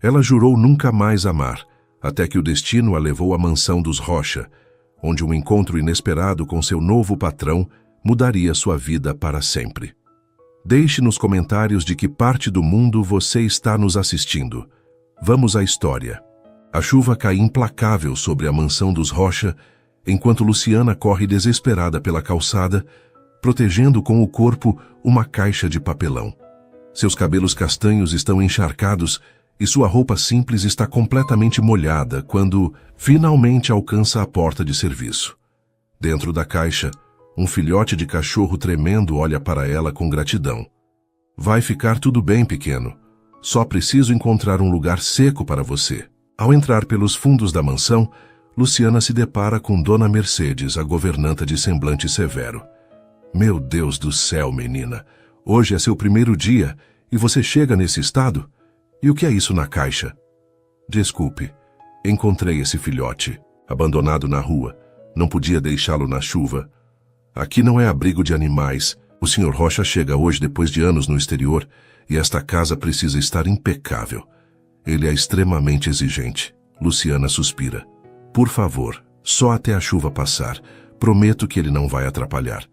Ela jurou nunca mais amar, até que o destino a levou à mansão dos Rocha, onde um encontro inesperado com seu novo patrão mudaria sua vida para sempre. Deixe nos comentários de que parte do mundo você está nos assistindo. Vamos à história. A chuva cai implacável sobre a mansão dos Rocha, enquanto Luciana corre desesperada pela calçada, protegendo com o corpo uma caixa de papelão. Seus cabelos castanhos estão encharcados e sua roupa simples está completamente molhada quando finalmente alcança a porta de serviço. Dentro da caixa, um filhote de cachorro tremendo olha para ela com gratidão. Vai ficar tudo bem, pequeno. Só preciso encontrar um lugar seco para você. Ao entrar pelos fundos da mansão, Luciana se depara com Dona Mercedes, a governanta de semblante severo. Meu Deus do céu, menina! Hoje é seu primeiro dia e você chega nesse estado? E o que é isso na caixa? Desculpe, encontrei esse filhote, abandonado na rua. Não podia deixá-lo na chuva. Aqui não é abrigo de animais. O Sr. Rocha chega hoje depois de anos no exterior e esta casa precisa estar impecável. Ele é extremamente exigente. Luciana suspira. Por favor, só até a chuva passar. Prometo que ele não vai atrapalhar.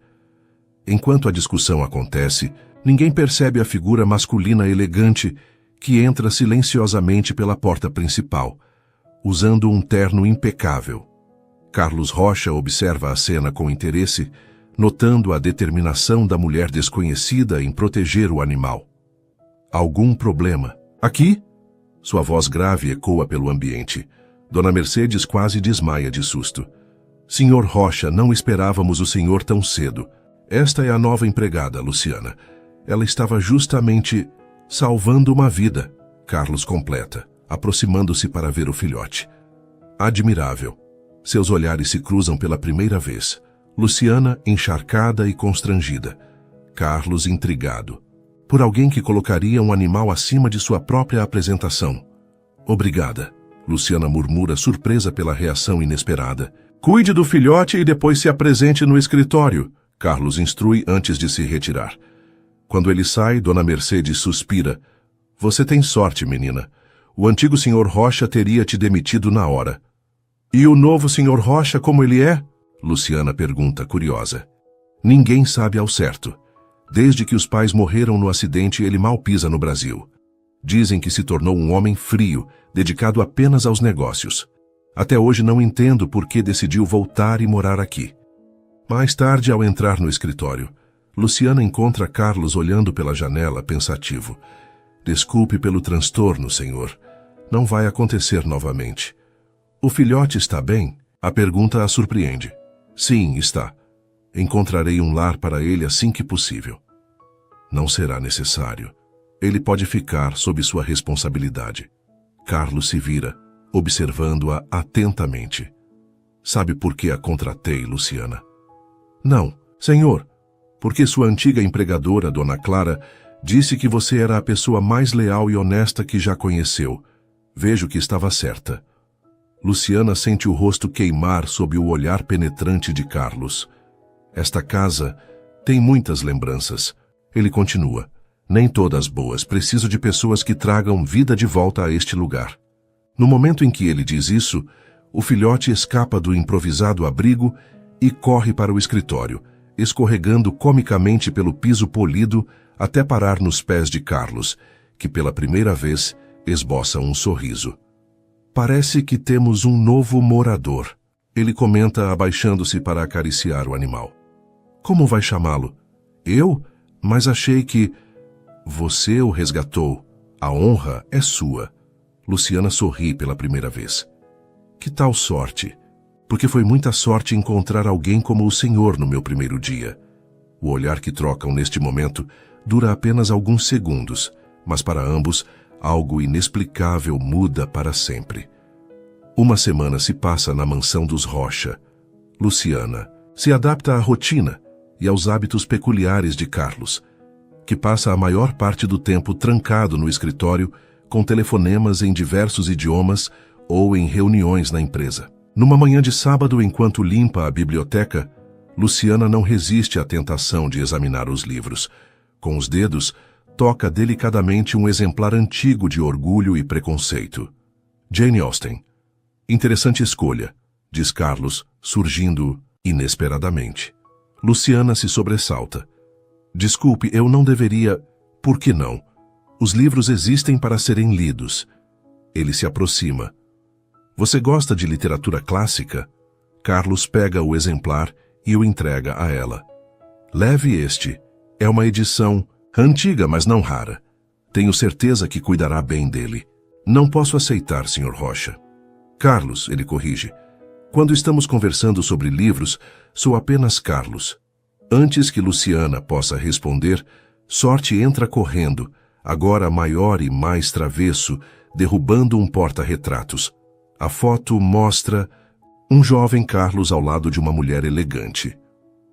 Enquanto a discussão acontece, ninguém percebe a figura masculina elegante que entra silenciosamente pela porta principal, usando um terno impecável. Carlos Rocha observa a cena com interesse, notando a determinação da mulher desconhecida em proteger o animal. Algum problema? Aqui? Sua voz grave ecoa pelo ambiente. Dona Mercedes quase desmaia de susto. Senhor Rocha, não esperávamos o senhor tão cedo. Esta é a nova empregada, Luciana. Ela estava justamente salvando uma vida, Carlos completa, aproximando-se para ver o filhote. Admirável. Seus olhares se cruzam pela primeira vez. Luciana, encharcada e constrangida. Carlos, intrigado. Por alguém que colocaria um animal acima de sua própria apresentação. Obrigada. Luciana murmura, surpresa pela reação inesperada. Cuide do filhote e depois se apresente no escritório, Carlos instrui antes de se retirar. Quando ele sai, Dona Mercedes suspira. Você tem sorte, menina. O antigo Sr. Rocha teria te demitido na hora. E o novo Sr. Rocha, como ele é? Luciana pergunta, curiosa. Ninguém sabe ao certo. Desde que os pais morreram no acidente, ele mal pisa no Brasil. Dizem que se tornou um homem frio, dedicado apenas aos negócios. Até hoje não entendo por que decidiu voltar e morar aqui. Mais tarde, ao entrar no escritório, Luciana encontra Carlos olhando pela janela, pensativo. Desculpe pelo transtorno, senhor. Não vai acontecer novamente. O filhote está bem? A pergunta a surpreende. Sim, está. Encontrarei um lar para ele assim que possível. Não será necessário. Ele pode ficar sob sua responsabilidade. Carlos se vira, observando-a atentamente. Sabe por que a contratei, Luciana? Não, senhor. Porque sua antiga empregadora, Dona Clara, disse que você era a pessoa mais leal e honesta que já conheceu. Vejo que estava certa. Luciana sente o rosto queimar sob o olhar penetrante de Carlos. Esta casa tem muitas lembranças. Ele continua. Nem todas boas. Preciso de pessoas que tragam vida de volta a este lugar. No momento em que ele diz isso, o filhote escapa do improvisado abrigo e corre para o escritório, escorregando comicamente pelo piso polido até parar nos pés de Carlos, que pela primeira vez esboça um sorriso. Parece que temos um novo morador, ele comenta abaixando-se para acariciar o animal. Como vai chamá-lo? Eu? Mas achei que... Você o resgatou. A honra é sua. Luciana sorri pela primeira vez. Que tal sorte? Porque foi muita sorte encontrar alguém como o senhor no meu primeiro dia. O olhar que trocam neste momento dura apenas alguns segundos, mas para ambos, algo inexplicável muda para sempre. Uma semana se passa na mansão dos Rocha. Luciana se adapta à rotina e aos hábitos peculiares de Carlos, que passa a maior parte do tempo trancado no escritório com telefonemas em diversos idiomas ou em reuniões na empresa. Numa manhã de sábado, enquanto limpa a biblioteca, Luciana não resiste à tentação de examinar os livros. Com os dedos, toca delicadamente um exemplar antigo de Orgulho e Preconceito. Jane Austen. Interessante escolha, diz Carlos, surgindo inesperadamente. Luciana se sobressalta. Desculpe, eu não deveria... Por que não? Os livros existem para serem lidos. Ele se aproxima. Você gosta de literatura clássica? Carlos pega o exemplar e o entrega a ela. Leve este. É uma edição antiga, mas não rara. Tenho certeza que cuidará bem dele. Não posso aceitar, Sr. Rocha. Carlos, ele corrige. Quando estamos conversando sobre livros, sou apenas Carlos. Antes que Luciana possa responder, Sorte entra correndo, agora maior e mais travesso, derrubando um porta-retratos. A foto mostra um jovem Carlos ao lado de uma mulher elegante.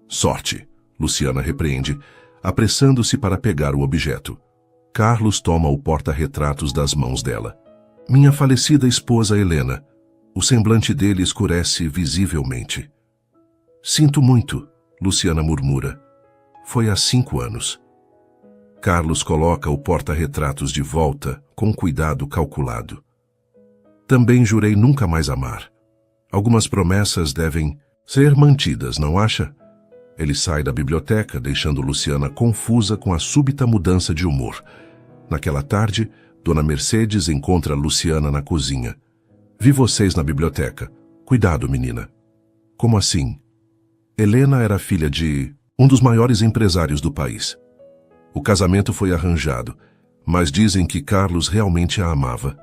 Sorte, Luciana repreende, apressando-se para pegar o objeto. Carlos toma o porta-retratos das mãos dela. Minha falecida esposa Helena. O semblante dele escurece visivelmente. Sinto muito, Luciana murmura. Foi há 5 anos. Carlos coloca o porta-retratos de volta, com cuidado calculado. Também jurei nunca mais amar. Algumas promessas devem ser mantidas, não acha? Ele sai da biblioteca, deixando Luciana confusa com a súbita mudança de humor. Naquela tarde, Dona Mercedes encontra Luciana na cozinha. Vi vocês na biblioteca. Cuidado, menina. Como assim? Helena era filha de um dos maiores empresários do país. O casamento foi arranjado, mas dizem que Carlos realmente a amava.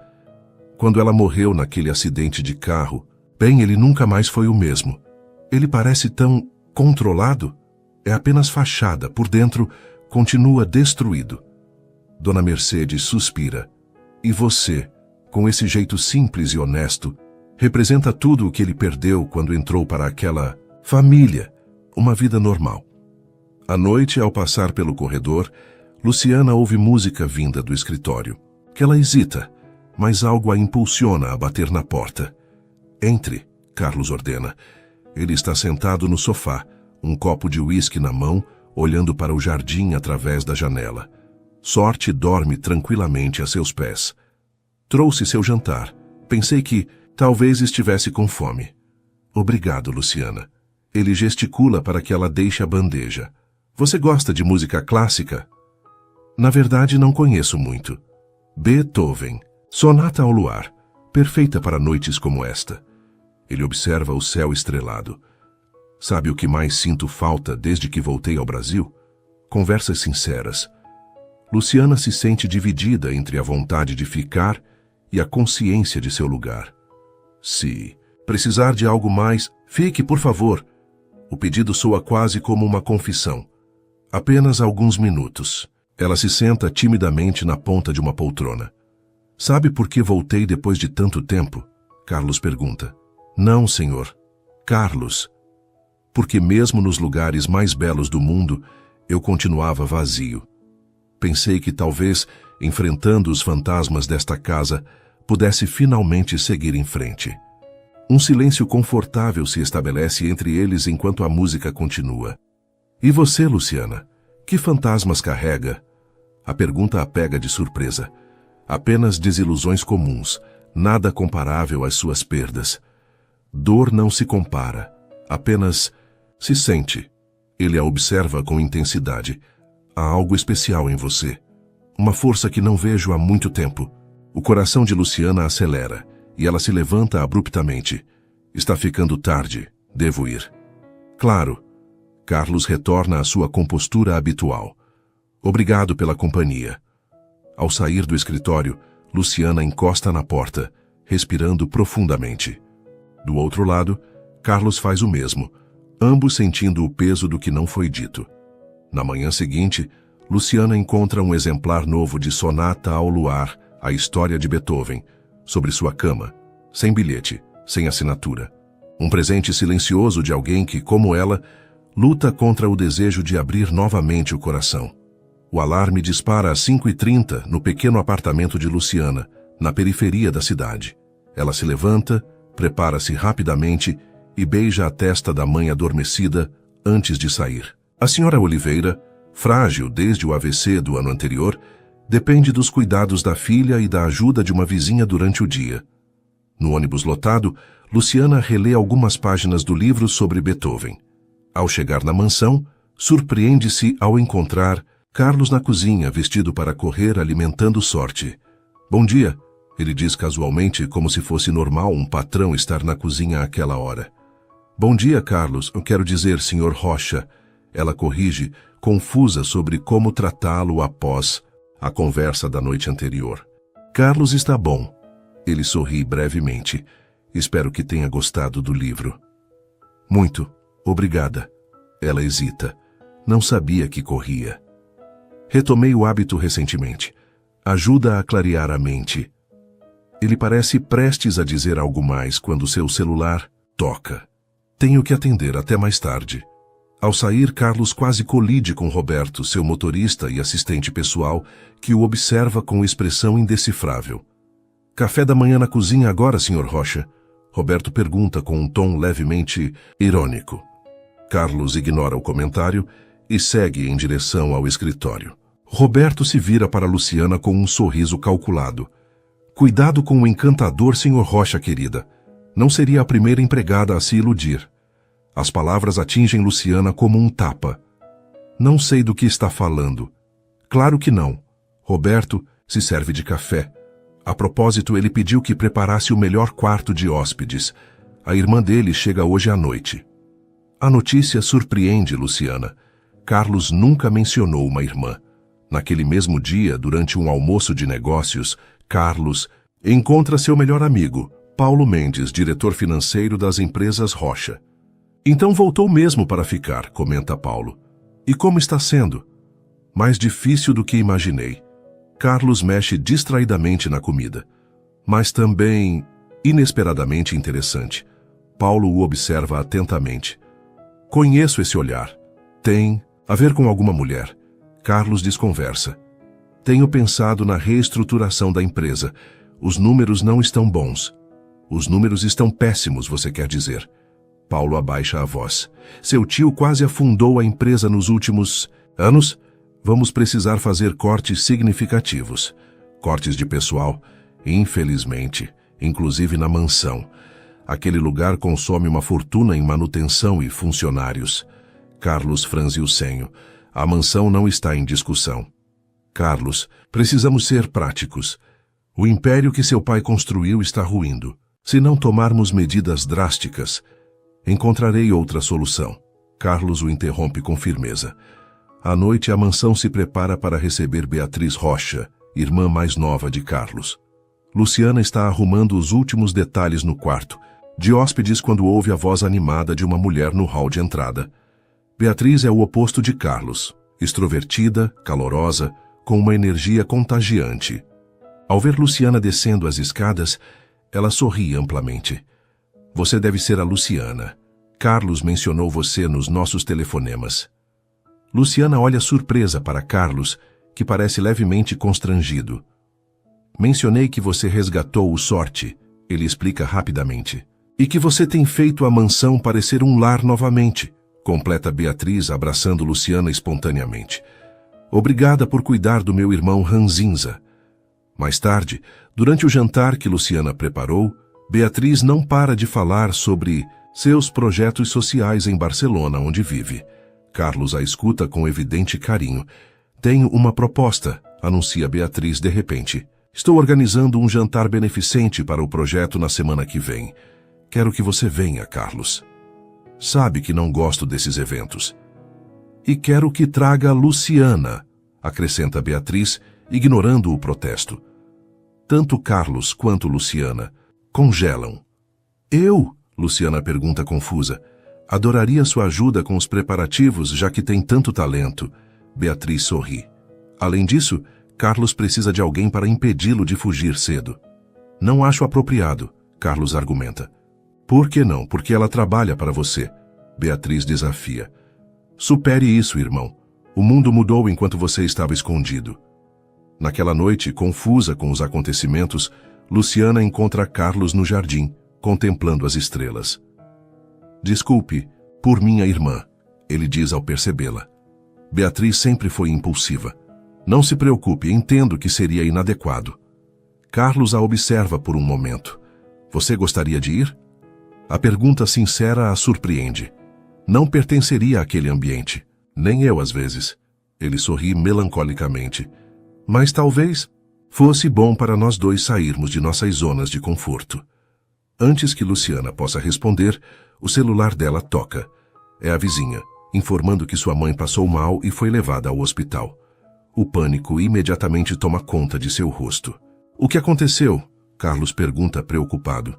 Quando ela morreu naquele acidente de carro, bem, ele nunca mais foi o mesmo. Ele parece tão controlado. É apenas fachada, por dentro continua destruído. Dona Mercedes suspira. E você, com esse jeito simples e honesto, representa tudo o que ele perdeu quando entrou para aquela família, uma vida normal. À noite, ao passar pelo corredor, Luciana ouve música vinda do escritório. Que ela hesita, mas algo a impulsiona a bater na porta. Entre, Carlos ordena. Ele está sentado no sofá, um copo de uísque na mão, olhando para o jardim através da janela. Sorte dorme tranquilamente a seus pés. Trouxe seu jantar. Pensei que talvez estivesse com fome. Obrigado, Luciana. Ele gesticula para que ela deixe a bandeja. Você gosta de música clássica? Na verdade, não conheço muito. Beethoven. Sonata ao luar. Perfeita para noites como esta. Ele observa o céu estrelado. Sabe o que mais sinto falta desde que voltei ao Brasil? Conversas sinceras. Luciana se sente dividida entre a vontade de ficar e a consciência de seu lugar. Se precisar de algo mais, fique, por favor. O pedido soa quase como uma confissão. Apenas alguns minutos. Ela se senta timidamente na ponta de uma poltrona. Sabe por que voltei depois de tanto tempo? Carlos pergunta. Não, senhor. Carlos. Porque mesmo nos lugares mais belos do mundo, eu continuava vazio. Pensei que talvez, enfrentando os fantasmas desta casa, pudesse finalmente seguir em frente. Um silêncio confortável se estabelece entre eles enquanto a música continua. E você, Luciana? Que fantasmas carrega? A pergunta a pega de surpresa. Apenas desilusões comuns, nada comparável às suas perdas. Dor não se compara, apenas se sente. Ele a observa com intensidade. Há algo especial em você. Uma força que não vejo há muito tempo. O coração de Luciana acelera, e ela se levanta abruptamente. Está ficando tarde, devo ir. Claro. Carlos retorna à sua compostura habitual. Obrigado pela companhia. Ao sair do escritório, Luciana encosta na porta, respirando profundamente. Do outro lado, Carlos faz o mesmo, ambos sentindo o peso do que não foi dito. Na manhã seguinte, Luciana encontra um exemplar novo de Sonata ao Luar, a história de Beethoven, sobre sua cama, sem bilhete, sem assinatura. Um presente silencioso de alguém que, como ela, luta contra o desejo de abrir novamente o coração. O alarme dispara às 5h30 no pequeno apartamento de Luciana, na periferia da cidade. Ela se levanta, prepara-se rapidamente e beija a testa da mãe adormecida antes de sair. A senhora Oliveira, Frágil desde o AVC do ano anterior, depende dos cuidados da filha e da ajuda de uma vizinha durante o dia. No ônibus lotado, Luciana relê algumas páginas do livro sobre Beethoven. Ao chegar na mansão, surpreende-se ao encontrar Carlos na cozinha, vestido para correr, alimentando sorte. Bom dia, ele diz casualmente, como se fosse normal um patrão estar na cozinha àquela hora. Bom dia, Carlos, eu quero dizer, Sr. Rocha. Ela corrige, confusa sobre como tratá-lo após a conversa da noite anterior. Carlos está bom. Ele sorri brevemente. Espero que tenha gostado do livro. Muito, obrigada. Ela hesita. Não sabia que corria. Retomei o hábito recentemente. Ajuda a clarear a mente. Ele parece prestes a dizer algo mais quando seu celular toca. Tenho que atender, até mais tarde. Ao sair, Carlos quase colide com Roberto, seu motorista e assistente pessoal, que o observa com expressão indecifrável. Café da manhã na cozinha agora, Sr. Rocha? Roberto pergunta com um tom levemente irônico. Carlos ignora o comentário e segue em direção ao escritório. Roberto se vira para Luciana com um sorriso calculado. Cuidado com o encantador, Sr. Rocha, querida. Não seria a primeira empregada a se iludir. As palavras atingem Luciana como um tapa. Não sei do que está falando. Claro que não. Roberto se serve de café. A propósito, ele pediu que preparasse o melhor quarto de hóspedes. A irmã dele chega hoje à noite. A notícia surpreende Luciana. Carlos nunca mencionou uma irmã. Naquele mesmo dia, durante um almoço de negócios, Carlos encontra seu melhor amigo, Paulo Mendes, diretor financeiro das empresas Rocha. Então voltou mesmo para ficar, comenta Paulo. E como está sendo? Mais difícil do que imaginei. Carlos mexe distraidamente na comida. Mas também inesperadamente interessante. Paulo o observa atentamente. Conheço esse olhar. Tem a ver com alguma mulher. Carlos desconversa. Tenho pensado na reestruturação da empresa. Os números não estão bons. Os números estão péssimos, você quer dizer. Paulo abaixa a voz. Seu tio quase afundou a empresa nos últimos anos. Vamos precisar fazer cortes significativos. Cortes de pessoal, infelizmente, inclusive na mansão. Aquele lugar consome uma fortuna em manutenção e funcionários. Carlos franze o senho. A mansão não está em discussão. Carlos, precisamos ser práticos. O império que seu pai construiu está ruindo. Se não tomarmos medidas drásticas, encontrarei outra solução. Carlos o interrompe com firmeza. À noite, a mansão se prepara para receber Beatriz Rocha, irmã mais nova de Carlos. Luciana está arrumando os últimos detalhes no quarto, de hóspedes, quando ouve a voz animada de uma mulher no hall de entrada. Beatriz é o oposto de Carlos, extrovertida, calorosa, com uma energia contagiante. Ao ver Luciana descendo as escadas, ela sorri amplamente. Você deve ser a Luciana. Carlos mencionou você nos nossos telefonemas. Luciana olha surpresa para Carlos, que parece levemente constrangido. Mencionei que você resgatou o Sorte, ele explica rapidamente. E que você tem feito a mansão parecer um lar novamente, completa Beatriz, abraçando Luciana espontaneamente. Obrigada por cuidar do meu irmão Ranzinza. Mais tarde, durante o jantar que Luciana preparou, Beatriz não para de falar sobre seus projetos sociais em Barcelona, onde vive. Carlos a escuta com evidente carinho. Tenho uma proposta, anuncia Beatriz de repente. Estou organizando um jantar beneficente para o projeto na semana que vem. Quero que você venha, Carlos. Sabe que não gosto desses eventos. E quero que traga Luciana, acrescenta Beatriz, ignorando o protesto. Tanto Carlos quanto Luciana congelam. Eu? Luciana pergunta confusa. Adoraria sua ajuda com os preparativos, já que tem tanto talento. Beatriz sorri. Além disso, Carlos precisa de alguém para impedi-lo de fugir cedo. Não acho apropriado, Carlos argumenta. Por que não? Porque ela trabalha para você. Beatriz desafia. Supere isso, irmão. O mundo mudou enquanto você estava escondido. Naquela noite, confusa com os acontecimentos, Luciana encontra Carlos no jardim, contemplando as estrelas. Desculpe, por minha irmã, ele diz ao percebê-la. Beatriz sempre foi impulsiva. Não se preocupe, entendo que seria inadequado. Carlos a observa por um momento. Você gostaria de ir? A pergunta sincera a surpreende. Não pertenceria àquele ambiente. Nem eu, às vezes. Ele sorri melancolicamente. Mas talvez fosse bom para nós dois sairmos de nossas zonas de conforto. Antes que Luciana possa responder, o celular dela toca. É a vizinha, informando que sua mãe passou mal e foi levada ao hospital. O pânico imediatamente toma conta de seu rosto. O que aconteceu? Carlos pergunta preocupado.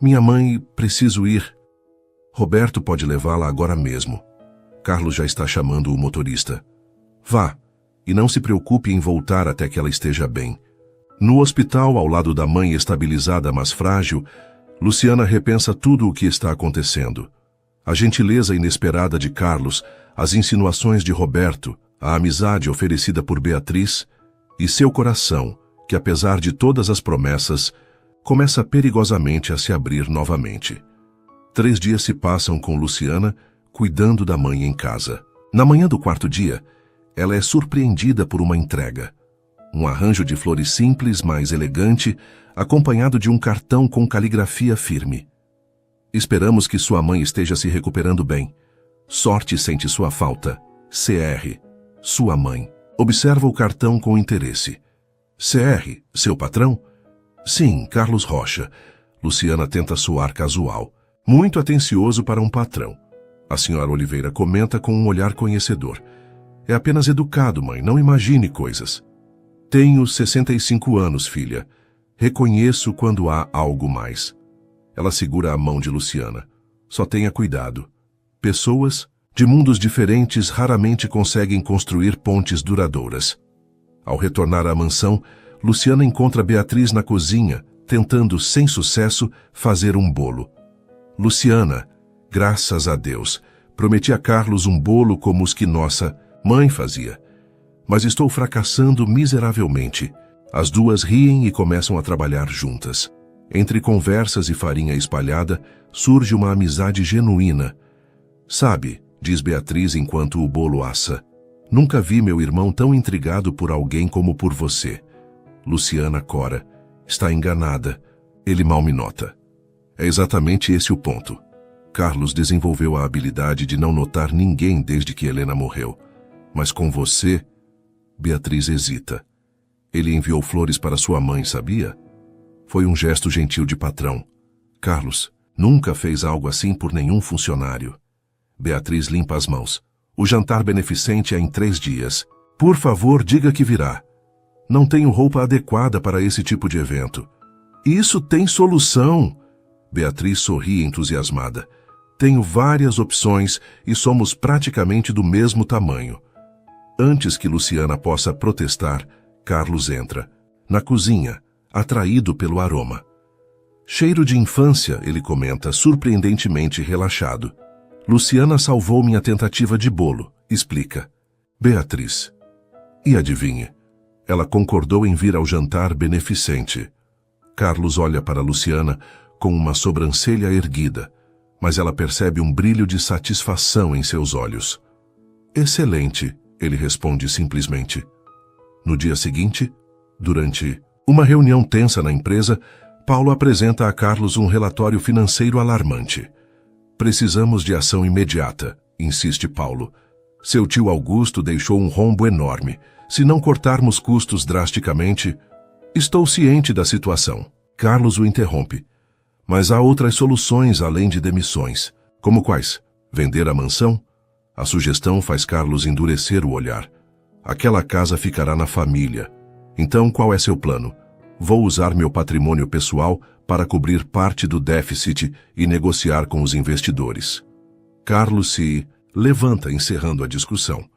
Minha mãe, preciso ir. Roberto pode levá-la agora mesmo. Carlos já está chamando o motorista. Vá, e não se preocupe em voltar até que ela esteja bem. No hospital, ao lado da mãe estabilizada, mas frágil, Luciana repensa tudo o que está acontecendo. A gentileza inesperada de Carlos, as insinuações de Roberto, a amizade oferecida por Beatriz e seu coração, que apesar de todas as promessas, começa perigosamente a se abrir novamente. 3 dias se passam com Luciana, cuidando da mãe em casa. Na manhã do 4º dia, ela é surpreendida por uma entrega. Um arranjo de flores simples, mas elegante, acompanhado de um cartão com caligrafia firme. Esperamos que sua mãe esteja se recuperando bem. Sorte sente sua falta. CR. Sua mãe. Observa o cartão com interesse. CR, seu patrão? Sim, Carlos Rocha. Luciana tenta soar casual. Muito atencioso para um patrão. A senhora Oliveira comenta com um olhar conhecedor. É apenas educado, mãe, não imagine coisas. Tenho 65 anos, filha. Reconheço quando há algo mais. Ela segura a mão de Luciana. Só tenha cuidado. Pessoas de mundos diferentes raramente conseguem construir pontes duradouras. Ao retornar à mansão, Luciana encontra Beatriz na cozinha, tentando, sem sucesso, fazer um bolo. Luciana, graças a Deus, prometi a Carlos um bolo como os que nossa mãe fazia. Mas estou fracassando miseravelmente. As duas riem e começam a trabalhar juntas. Entre conversas e farinha espalhada, surge uma amizade genuína. Sabe, diz Beatriz enquanto o bolo assa, nunca vi meu irmão tão intrigado por alguém como por você. Luciana cora. Está enganada. Ele mal me nota. É exatamente esse o ponto. Carlos desenvolveu a habilidade de não notar ninguém desde que Helena morreu. Mas com você... Beatriz hesita. Ele enviou flores para sua mãe, sabia? Foi um gesto gentil de patrão. Carlos nunca fez algo assim por nenhum funcionário. Beatriz limpa as mãos. O jantar beneficente é em 3 dias. Por favor, diga que virá. Não tenho roupa adequada para esse tipo de evento. Isso tem solução. Beatriz sorri entusiasmada. Tenho várias opções e somos praticamente do mesmo tamanho. Antes que Luciana possa protestar, Carlos entra. Na cozinha, atraído pelo aroma. Cheiro de infância, ele comenta, surpreendentemente relaxado. Luciana salvou minha tentativa de bolo, explica. Beatriz. E adivinhe, ela concordou em vir ao jantar beneficente. Carlos olha para Luciana com uma sobrancelha erguida, mas ela percebe um brilho de satisfação em seus olhos. Excelente, ele responde simplesmente. No dia seguinte, durante uma reunião tensa na empresa, Paulo apresenta a Carlos um relatório financeiro alarmante. Precisamos de ação imediata, insiste Paulo. Seu tio Augusto deixou um rombo enorme. Se não cortarmos custos drasticamente... Estou ciente da situação. Carlos o interrompe. Mas há outras soluções além de demissões. Como quais? Vender a mansão? A sugestão faz Carlos endurecer o olhar. Aquela casa ficará na família. Então, qual é seu plano? Vou usar meu patrimônio pessoal para cobrir parte do déficit e negociar com os investidores. Carlos se levanta, encerrando a discussão.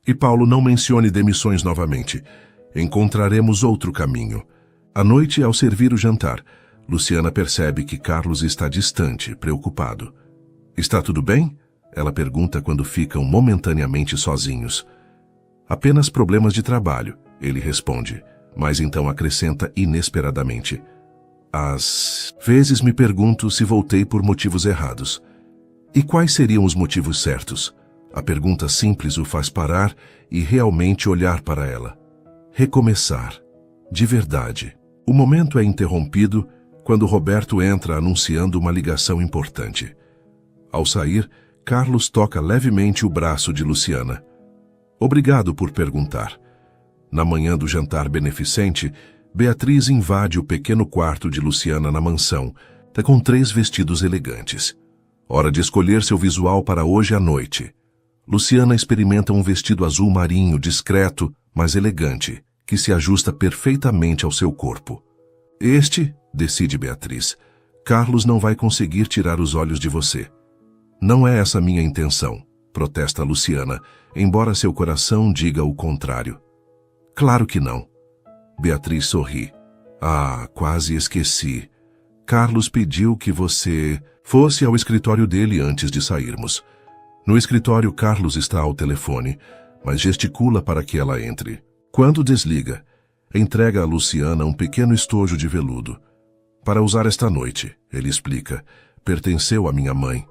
E Paulo não mencione demissões novamente. Encontraremos outro caminho. À noite, ao servir o jantar, Luciana percebe que Carlos está distante, preocupado. Está tudo bem? Ela pergunta quando ficam momentaneamente sozinhos. Apenas problemas de trabalho, ele responde, mas então acrescenta inesperadamente. Às vezes me pergunto se voltei por motivos errados. E quais seriam os motivos certos? A pergunta simples o faz parar e realmente olhar para ela. Recomeçar. De verdade. O momento é interrompido quando Roberto entra anunciando uma ligação importante. Ao sair, Carlos toca levemente o braço de Luciana. Obrigado por perguntar. Na manhã do jantar beneficente, Beatriz invade o pequeno quarto de Luciana na mansão, com 3 vestidos elegantes. Hora de escolher seu visual para hoje à noite. Luciana experimenta um vestido azul marinho, discreto, mas elegante, que se ajusta perfeitamente ao seu corpo. Este, decide Beatriz, Carlos não vai conseguir tirar os olhos de você. Não é essa minha intenção, protesta Luciana, embora seu coração diga o contrário. Claro que não. Beatriz sorri. Ah, quase esqueci. Carlos pediu que você fosse ao escritório dele antes de sairmos. No escritório, Carlos está ao telefone, mas gesticula para que ela entre. Quando desliga, entrega a Luciana um pequeno estojo de veludo. Para usar esta noite, ele explica, pertenceu à minha mãe.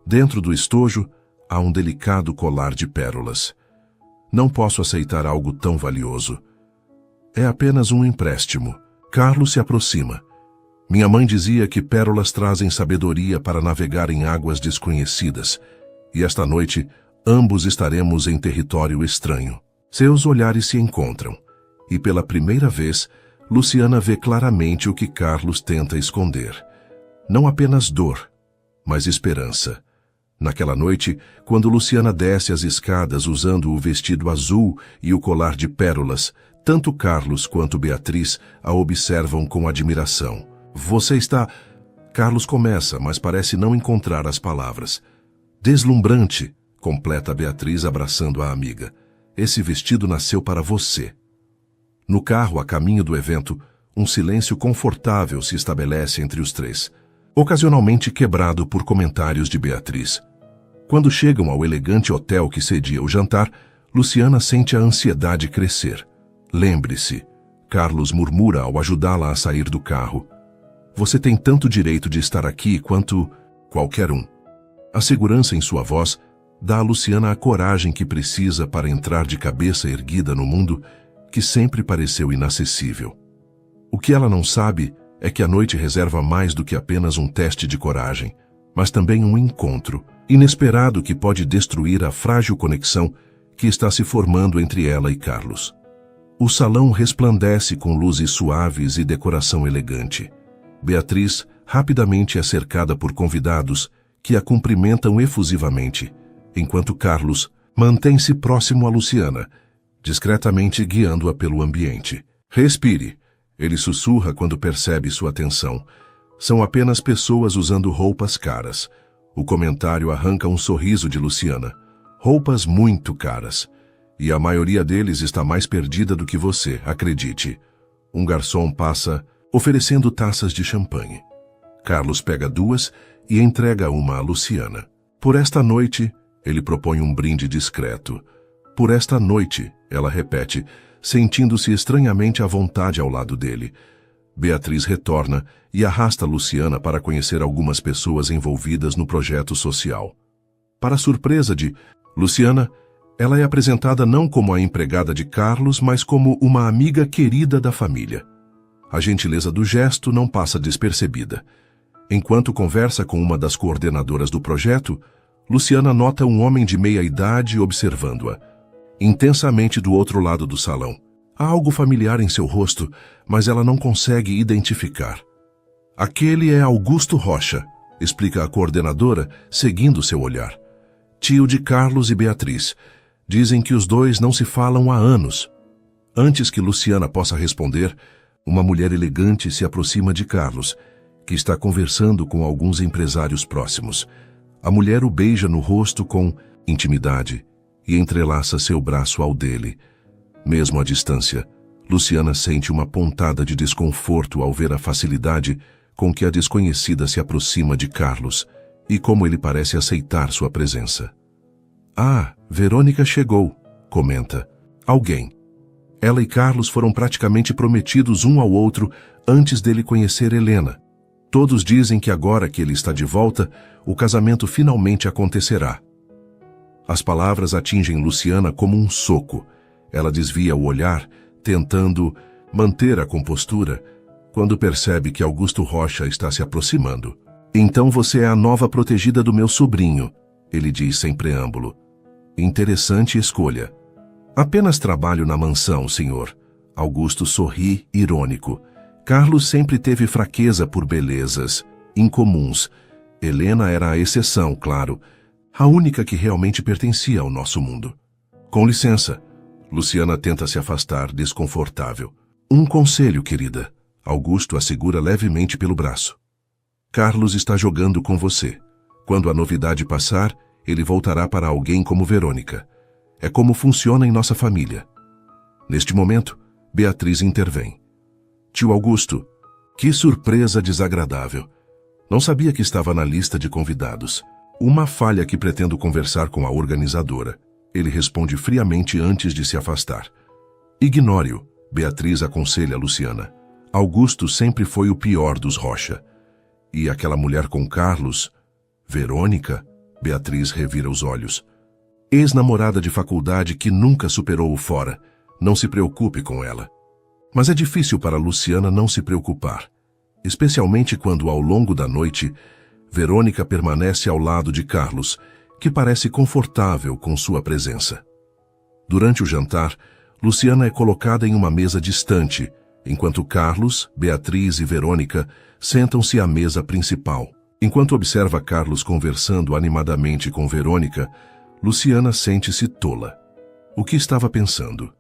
Dentro do estojo, há um delicado colar de pérolas. Não posso aceitar algo tão valioso. É apenas um empréstimo. Carlos se aproxima. Minha mãe dizia que pérolas trazem sabedoria para navegar em águas desconhecidas. E esta noite, ambos estaremos em território estranho. Seus olhares se encontram. E pela primeira vez, Luciana vê claramente o que Carlos tenta esconder. Não apenas dor, mas esperança. Naquela noite, quando Luciana desce as escadas usando o vestido azul e o colar de pérolas, tanto Carlos quanto Beatriz a observam com admiração. Você está... Carlos começa, mas parece não encontrar as palavras. Deslumbrante, completa Beatriz abraçando a amiga. Esse vestido nasceu para você. No carro, a caminho do evento, um silêncio confortável se estabelece entre os 3, ocasionalmente quebrado por comentários de Beatriz. Quando chegam ao elegante hotel que cedia o jantar, Luciana sente a ansiedade crescer. Lembre-se, Carlos murmura ao ajudá-la a sair do carro. Você tem tanto direito de estar aqui quanto qualquer um. A segurança em sua voz dá a Luciana a coragem que precisa para entrar de cabeça erguida no mundo que sempre pareceu inacessível. O que ela não sabe é que a noite reserva mais do que apenas um teste de coragem, mas também um encontro inesperado que pode destruir a frágil conexão que está se formando entre ela e Carlos. O salão resplandece com luzes suaves e decoração elegante. Beatriz rapidamente é cercada por convidados que a cumprimentam efusivamente, enquanto Carlos mantém-se próximo a Luciana, discretamente guiando-a pelo ambiente. Respire, ele sussurra quando percebe sua atenção. São apenas pessoas usando roupas caras. O comentário arranca um sorriso de Luciana. Roupas muito caras. E a maioria deles está mais perdida do que você, acredite. Um garçom passa oferecendo taças de champanhe. Carlos pega 2 e entrega uma a Luciana. Por esta noite, ele propõe um brinde discreto. Por esta noite, ela repete, sentindo-se estranhamente à vontade ao lado dele. Beatriz retorna e arrasta Luciana para conhecer algumas pessoas envolvidas no projeto social. Para surpresa de Luciana, ela é apresentada não como a empregada de Carlos, mas como uma amiga querida da família. A gentileza do gesto não passa despercebida. Enquanto conversa com uma das coordenadoras do projeto, Luciana nota um homem de meia-idade observando-a, intensamente do outro lado do salão. Há algo familiar em seu rosto, mas ela não consegue identificar. Aquele é Augusto Rocha, explica a coordenadora, seguindo seu olhar. Tio de Carlos e Beatriz. Dizem que os dois não se falam há anos. Antes que Luciana possa responder, uma mulher elegante se aproxima de Carlos, que está conversando com alguns empresários próximos. A mulher o beija no rosto com intimidade e entrelaça seu braço ao dele. Mesmo à distância, Luciana sente uma pontada de desconforto ao ver a facilidade com que a desconhecida se aproxima de Carlos e como ele parece aceitar sua presença. Ah, Verônica chegou, comenta. Alguém. Ela e Carlos foram praticamente prometidos um ao outro antes dele conhecer Helena. Todos dizem que agora que ele está de volta, o casamento finalmente acontecerá. As palavras atingem Luciana como um soco. Ela desvia o olhar, tentando manter a compostura, quando percebe que Augusto Rocha está se aproximando. Então você é a nova protegida do meu sobrinho, ele diz sem preâmbulo. Interessante escolha. Apenas trabalho na mansão, senhor. Augusto sorri, irônico. Carlos sempre teve fraqueza por belezas incomuns. Helena era a exceção, claro. A única que realmente pertencia ao nosso mundo. Com licença. Luciana tenta se afastar, desconfortável. Um conselho, querida. Augusto a segura levemente pelo braço. Carlos está jogando com você. Quando a novidade passar, ele voltará para alguém como Verônica. É como funciona em nossa família. Neste momento, Beatriz intervém. Tio Augusto, que surpresa desagradável. Não sabia que estava na lista de convidados. Uma falha que pretendo conversar com a organizadora. Ele responde friamente antes de se afastar. Ignore-o, Beatriz aconselha Luciana. Augusto sempre foi o pior dos Rocha. E aquela mulher com Carlos, Verônica, Beatriz revira os olhos. Ex-namorada de faculdade que nunca superou o fora. Não se preocupe com ela. Mas é difícil para Luciana não se preocupar. Especialmente quando, ao longo da noite, Verônica permanece ao lado de Carlos, que parece confortável com sua presença. Durante o jantar, Luciana é colocada em uma mesa distante, enquanto Carlos, Beatriz e Verônica sentam-se à mesa principal. Enquanto observa Carlos conversando animadamente com Verônica, Luciana sente-se tola. O que estava pensando?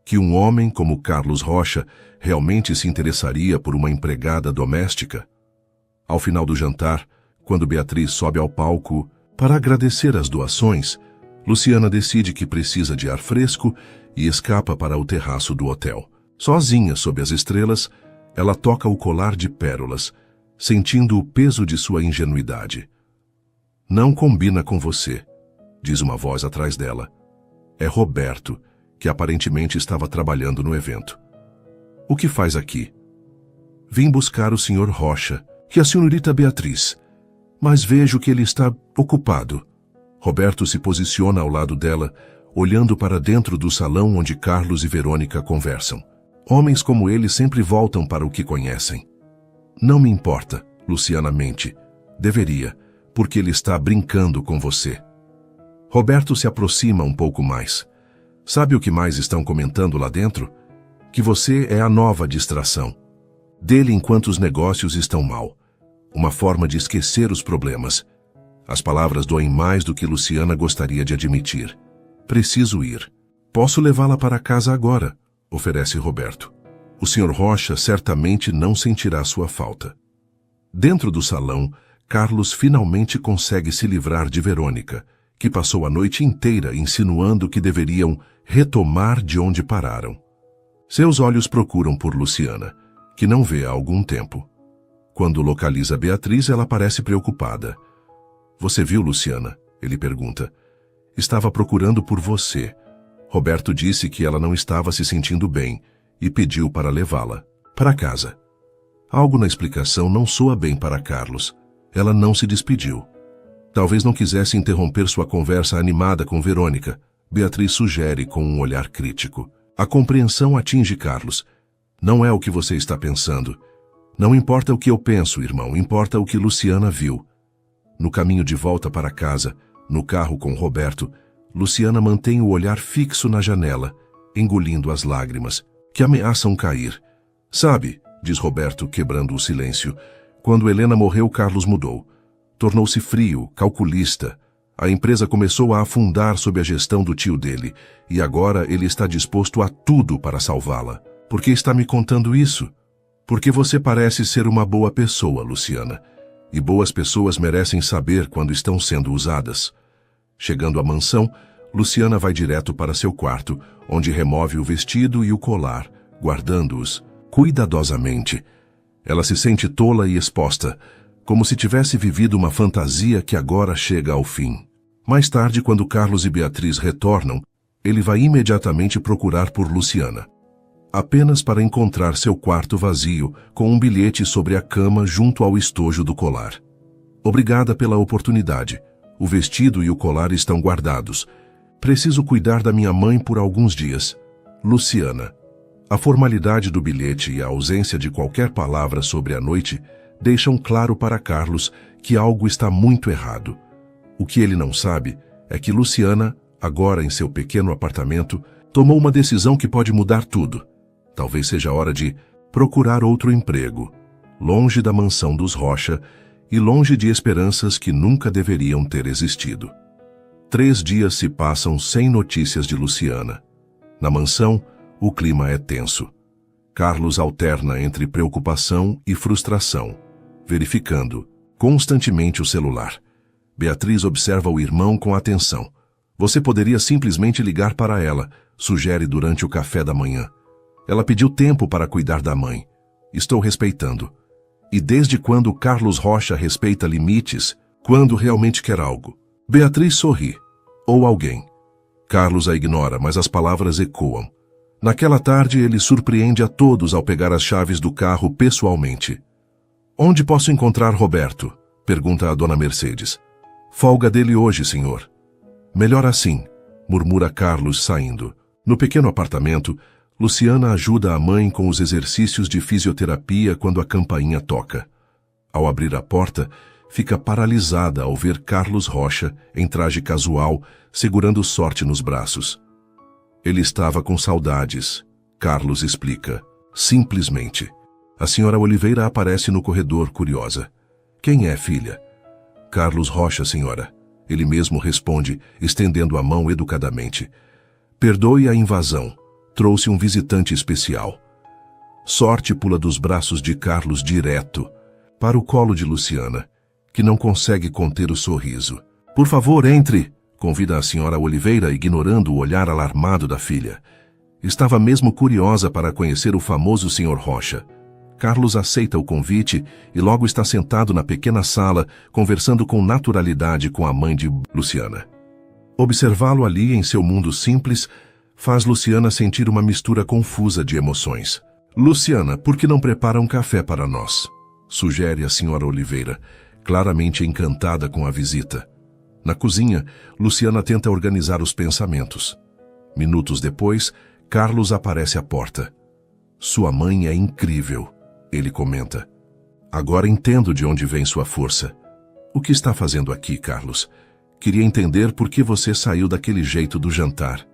Que um homem como Carlos Rocha realmente se interessaria por uma empregada doméstica? Ao final do jantar, quando Beatriz sobe ao palco para agradecer as doações, Luciana decide que precisa de ar fresco e escapa para o terraço do hotel. Sozinha sob as estrelas, ela toca o colar de pérolas, sentindo o peso de sua ingenuidade. Não combina com você, diz uma voz atrás dela. É Roberto, que aparentemente estava trabalhando no evento. O que faz aqui? Vim buscar o Sr. Rocha e a senhorita Beatriz, mas vejo que ele está ocupado. Roberto se posiciona ao lado dela, olhando para dentro do salão onde Carlos e Verônica conversam. Homens como ele sempre voltam para o que conhecem. Não me importa, Luciana mente. Deveria, porque ele está brincando com você. Roberto se aproxima um pouco mais. Sabe o que mais estão comentando lá dentro? Que você é a nova distração dele enquanto os negócios estão mal. Uma forma de esquecer os problemas. As palavras doem mais do que Luciana gostaria de admitir. Preciso ir. Posso levá-la para casa agora, oferece Roberto. O Sr. Rocha certamente não sentirá sua falta. Dentro do salão, Carlos finalmente consegue se livrar de Verônica, que passou a noite inteira insinuando que deveriam retomar de onde pararam. Seus olhos procuram por Luciana, que não vê há algum tempo. Quando localiza Beatriz, ela parece preocupada. Você viu, Luciana? Ele pergunta. Estava procurando por você. Roberto disse que ela não estava se sentindo bem e pediu para levá-la para casa. Algo na explicação não soa bem para Carlos. Ela não se despediu. Talvez não quisesse interromper sua conversa animada com Verônica. Beatriz sugere com um olhar crítico. A compreensão atinge Carlos. Não é o que você está pensando. Não importa o que eu penso, irmão, importa o que Luciana viu. No caminho de volta para casa, no carro com Roberto, Luciana mantém o olhar fixo na janela, engolindo as lágrimas, que ameaçam cair. Sabe, diz Roberto, quebrando o silêncio, quando Helena morreu, Carlos mudou. Tornou-se frio, calculista. A empresa começou a afundar sob a gestão do tio dele, e agora ele está disposto a tudo para salvá-la. Por que está me contando isso? Porque você parece ser uma boa pessoa, Luciana. E boas pessoas merecem saber quando estão sendo usadas. Chegando à mansão, Luciana vai direto para seu quarto, onde remove o vestido e o colar, guardando-os cuidadosamente. Ela se sente tola e exposta, como se tivesse vivido uma fantasia que agora chega ao fim. Mais tarde, quando Carlos e Beatriz retornam, ele vai imediatamente procurar por Luciana. Apenas para encontrar seu quarto vazio, com um bilhete sobre a cama junto ao estojo do colar. Obrigada pela oportunidade. O vestido e o colar estão guardados. Preciso cuidar da minha mãe por alguns dias. Luciana. A formalidade do bilhete e a ausência de qualquer palavra sobre a noite deixam claro para Carlos que algo está muito errado. O que ele não sabe é que Luciana, agora em seu pequeno apartamento, tomou uma decisão que pode mudar tudo. Talvez seja a hora de procurar outro emprego, longe da mansão dos Rocha e longe de esperanças que nunca deveriam ter existido. 3 dias se passam sem notícias de Luciana. Na mansão, o clima é tenso. Carlos alterna entre preocupação e frustração, verificando constantemente o celular. Beatriz observa o irmão com atenção. Você poderia simplesmente ligar para ela, sugere durante o café da manhã. Ela pediu tempo para cuidar da mãe. Estou respeitando. E desde quando Carlos Rocha respeita limites, quando realmente quer algo? Beatriz sorri. Ou alguém. Carlos a ignora, mas as palavras ecoam. Naquela tarde, ele surpreende a todos ao pegar as chaves do carro pessoalmente. Onde posso encontrar Roberto? Pergunta a dona Mercedes. Folga dele hoje, senhor. Melhor assim, murmura Carlos saindo. No pequeno apartamento, Luciana ajuda a mãe com os exercícios de fisioterapia quando a campainha toca. Ao abrir a porta, fica paralisada ao ver Carlos Rocha, em traje casual, segurando Sorte nos braços. Ele estava com saudades, Carlos explica. Simplesmente. A senhora Oliveira aparece no corredor, curiosa. Quem é, filha? Carlos Rocha, senhora. Ele mesmo responde, estendendo a mão educadamente. Perdoe a invasão. Trouxe um visitante especial. Sorte pula dos braços de Carlos direto para o colo de Luciana, que não consegue conter o sorriso. Por favor, entre, convida a senhora Oliveira, ignorando o olhar alarmado da filha. Estava mesmo curiosa para conhecer o famoso Sr. Rocha. Carlos aceita o convite e logo está sentado na pequena sala, conversando com naturalidade com a mãe de Luciana. Observá-lo ali em seu mundo simples faz Luciana sentir uma mistura confusa de emoções. Luciana, por que não prepara um café para nós? Sugere a senhora Oliveira, claramente encantada com a visita. Na cozinha, Luciana tenta organizar os pensamentos. Minutos depois, Carlos aparece à porta. Sua mãe é incrível, ele comenta. Agora entendo de onde vem sua força. O que está fazendo aqui, Carlos? Queria entender por que você saiu daquele jeito do jantar.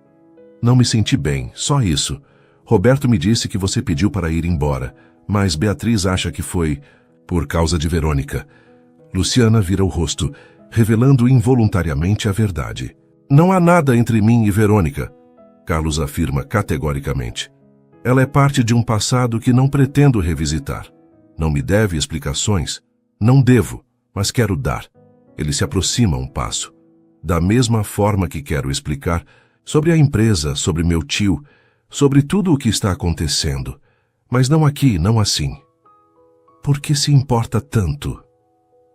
Não me senti bem, só isso. Roberto me disse que você pediu para ir embora, mas Beatriz acha que foi por causa de Verônica. Luciana vira o rosto, revelando involuntariamente a verdade. Não há nada entre mim e Verônica, Carlos afirma categoricamente. Ela é parte de um passado que não pretendo revisitar. Não me deve explicações. Não devo, mas quero dar. Ele se aproxima um passo. Da mesma forma que quero explicar sobre a empresa, sobre meu tio, sobre tudo o que está acontecendo. Mas não aqui, não assim. Por que se importa tanto?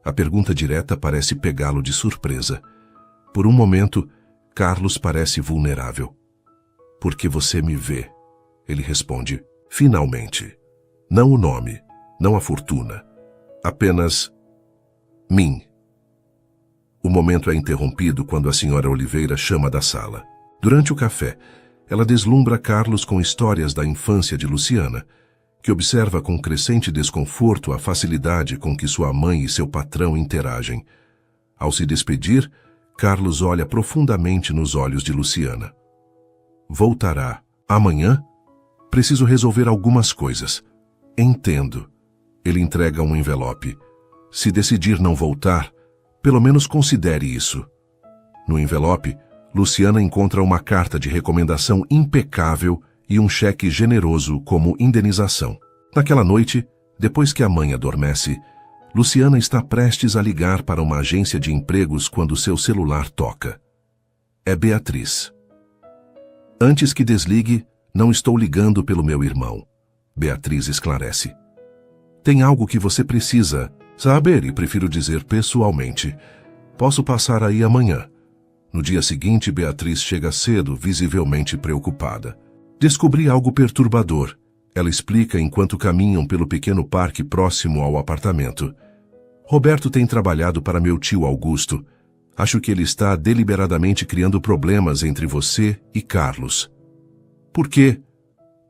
A pergunta direta parece pegá-lo de surpresa. Por um momento, Carlos parece vulnerável. Porque você me vê, ele responde, finalmente. Não o nome, não a fortuna. Apenas mim. O momento é interrompido quando a senhora Oliveira chama da sala. Durante o café, ela deslumbra Carlos com histórias da infância de Luciana, que observa com crescente desconforto a facilidade com que sua mãe e seu patrão interagem. Ao se despedir, Carlos olha profundamente nos olhos de Luciana. Voltará amanhã? Preciso resolver algumas coisas. Entendo. Ele entrega um envelope. Se decidir não voltar, pelo menos considere isso. No envelope, Luciana encontra uma carta de recomendação impecável e um cheque generoso como indenização. Naquela noite, depois que a mãe adormece, Luciana está prestes a ligar para uma agência de empregos quando seu celular toca. É Beatriz. Antes que desligue, não estou ligando pelo meu irmão. Beatriz esclarece. Tem algo que você precisa saber e prefiro dizer pessoalmente. Posso passar aí amanhã. No dia seguinte, Beatriz chega cedo, visivelmente preocupada. Descobri algo perturbador. Ela explica enquanto caminham pelo pequeno parque próximo ao apartamento. Roberto tem trabalhado para meu tio Augusto. Acho que ele está deliberadamente criando problemas entre você e Carlos. Por quê?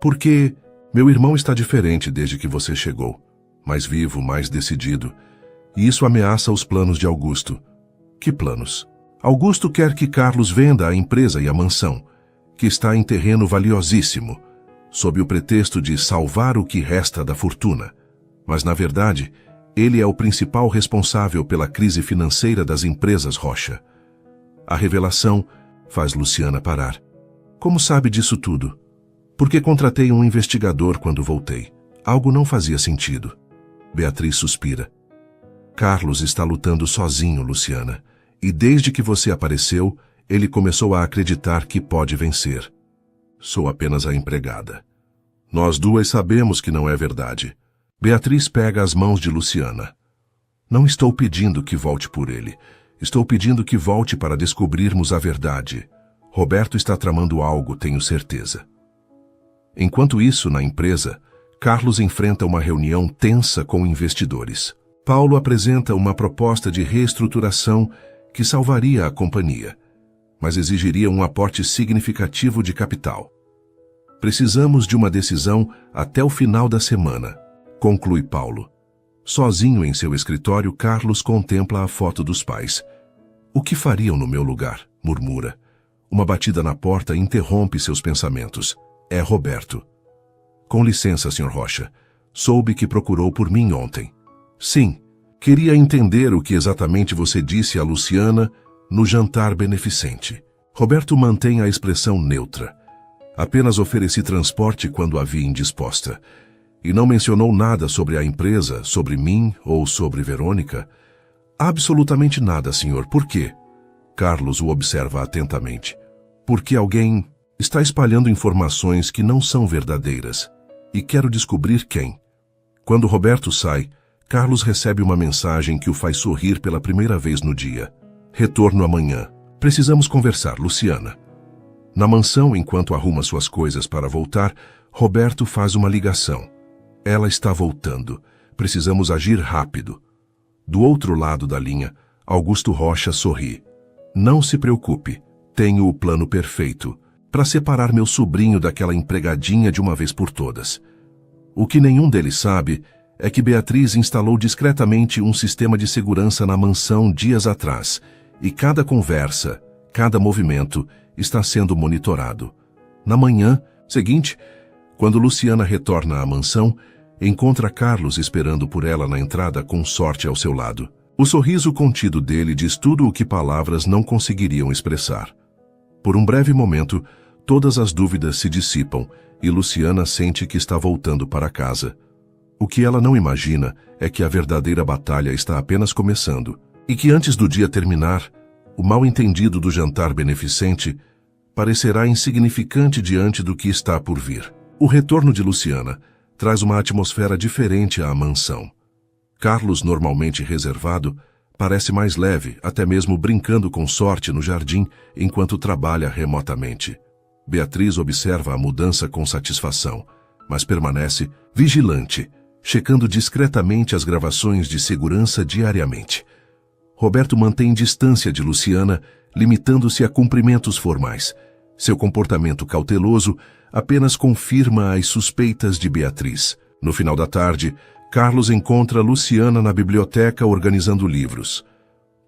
Porque meu irmão está diferente desde que você chegou. Mais vivo, mais decidido. E isso ameaça os planos de Augusto. Que planos? Augusto quer que Carlos venda a empresa e a mansão, que está em terreno valiosíssimo, sob o pretexto de salvar o que resta da fortuna. Mas, na verdade, ele é o principal responsável pela crise financeira das empresas Rocha. A revelação faz Luciana parar. Como sabe disso tudo? Porque contratei um investigador quando voltei. Algo não fazia sentido. Beatriz suspira. Carlos está lutando sozinho, Luciana. E desde que você apareceu, ele começou a acreditar que pode vencer. Sou apenas a empregada. Nós duas sabemos que não é verdade. Beatriz pega as mãos de Luciana. Não estou pedindo que volte por ele. Estou pedindo que volte para descobrirmos a verdade. Roberto está tramando algo, tenho certeza. Enquanto isso, na empresa, Carlos enfrenta uma reunião tensa com investidores. Paulo apresenta uma proposta de reestruturação que salvaria a companhia, mas exigiria um aporte significativo de capital. Precisamos de uma decisão até o final da semana, conclui Paulo. Sozinho em seu escritório, Carlos contempla a foto dos pais. O que fariam no meu lugar? Murmura. Uma batida na porta interrompe seus pensamentos. É Roberto. Com licença, Sr. Rocha. Soube que procurou por mim ontem. Sim, queria entender o que exatamente você disse a Luciana no jantar beneficente. Roberto mantém a expressão neutra. Apenas ofereci transporte quando a vi indisposta. E não mencionou nada sobre a empresa, sobre mim ou sobre Verônica. Absolutamente nada, senhor. Por quê? Carlos o observa atentamente. Porque alguém está espalhando informações que não são verdadeiras. E quero descobrir quem. Quando Roberto sai, Carlos recebe uma mensagem que o faz sorrir pela primeira vez no dia. Retorno amanhã. Precisamos conversar, Luciana. Na mansão, enquanto arruma suas coisas para voltar, Roberto faz uma ligação. Ela está voltando. Precisamos agir rápido. Do outro lado da linha, Augusto Rocha sorri. Não se preocupe. Tenho o plano perfeito para separar meu sobrinho daquela empregadinha de uma vez por todas. O que nenhum deles sabe é que Beatriz instalou discretamente um sistema de segurança na mansão dias atrás, e cada conversa, cada movimento está sendo monitorado. Na manhã seguinte, quando Luciana retorna à mansão, encontra Carlos esperando por ela na entrada com sorte ao seu lado. O sorriso contido dele diz tudo o que palavras não conseguiriam expressar. Por um breve momento, todas as dúvidas se dissipam e Luciana sente que está voltando para casa. O que ela não imagina é que a verdadeira batalha está apenas começando e que antes do dia terminar, o mal-entendido do jantar beneficente parecerá insignificante diante do que está por vir. O retorno de Luciana traz uma atmosfera diferente à mansão. Carlos, normalmente reservado, parece mais leve, até mesmo brincando com sorte no jardim enquanto trabalha remotamente. Beatriz observa a mudança com satisfação, mas permanece vigilante, checando discretamente as gravações de segurança diariamente. Roberto mantém distância de Luciana, limitando-se a cumprimentos formais. Seu comportamento cauteloso apenas confirma as suspeitas de Beatriz. No final da tarde, Carlos encontra Luciana na biblioteca organizando livros.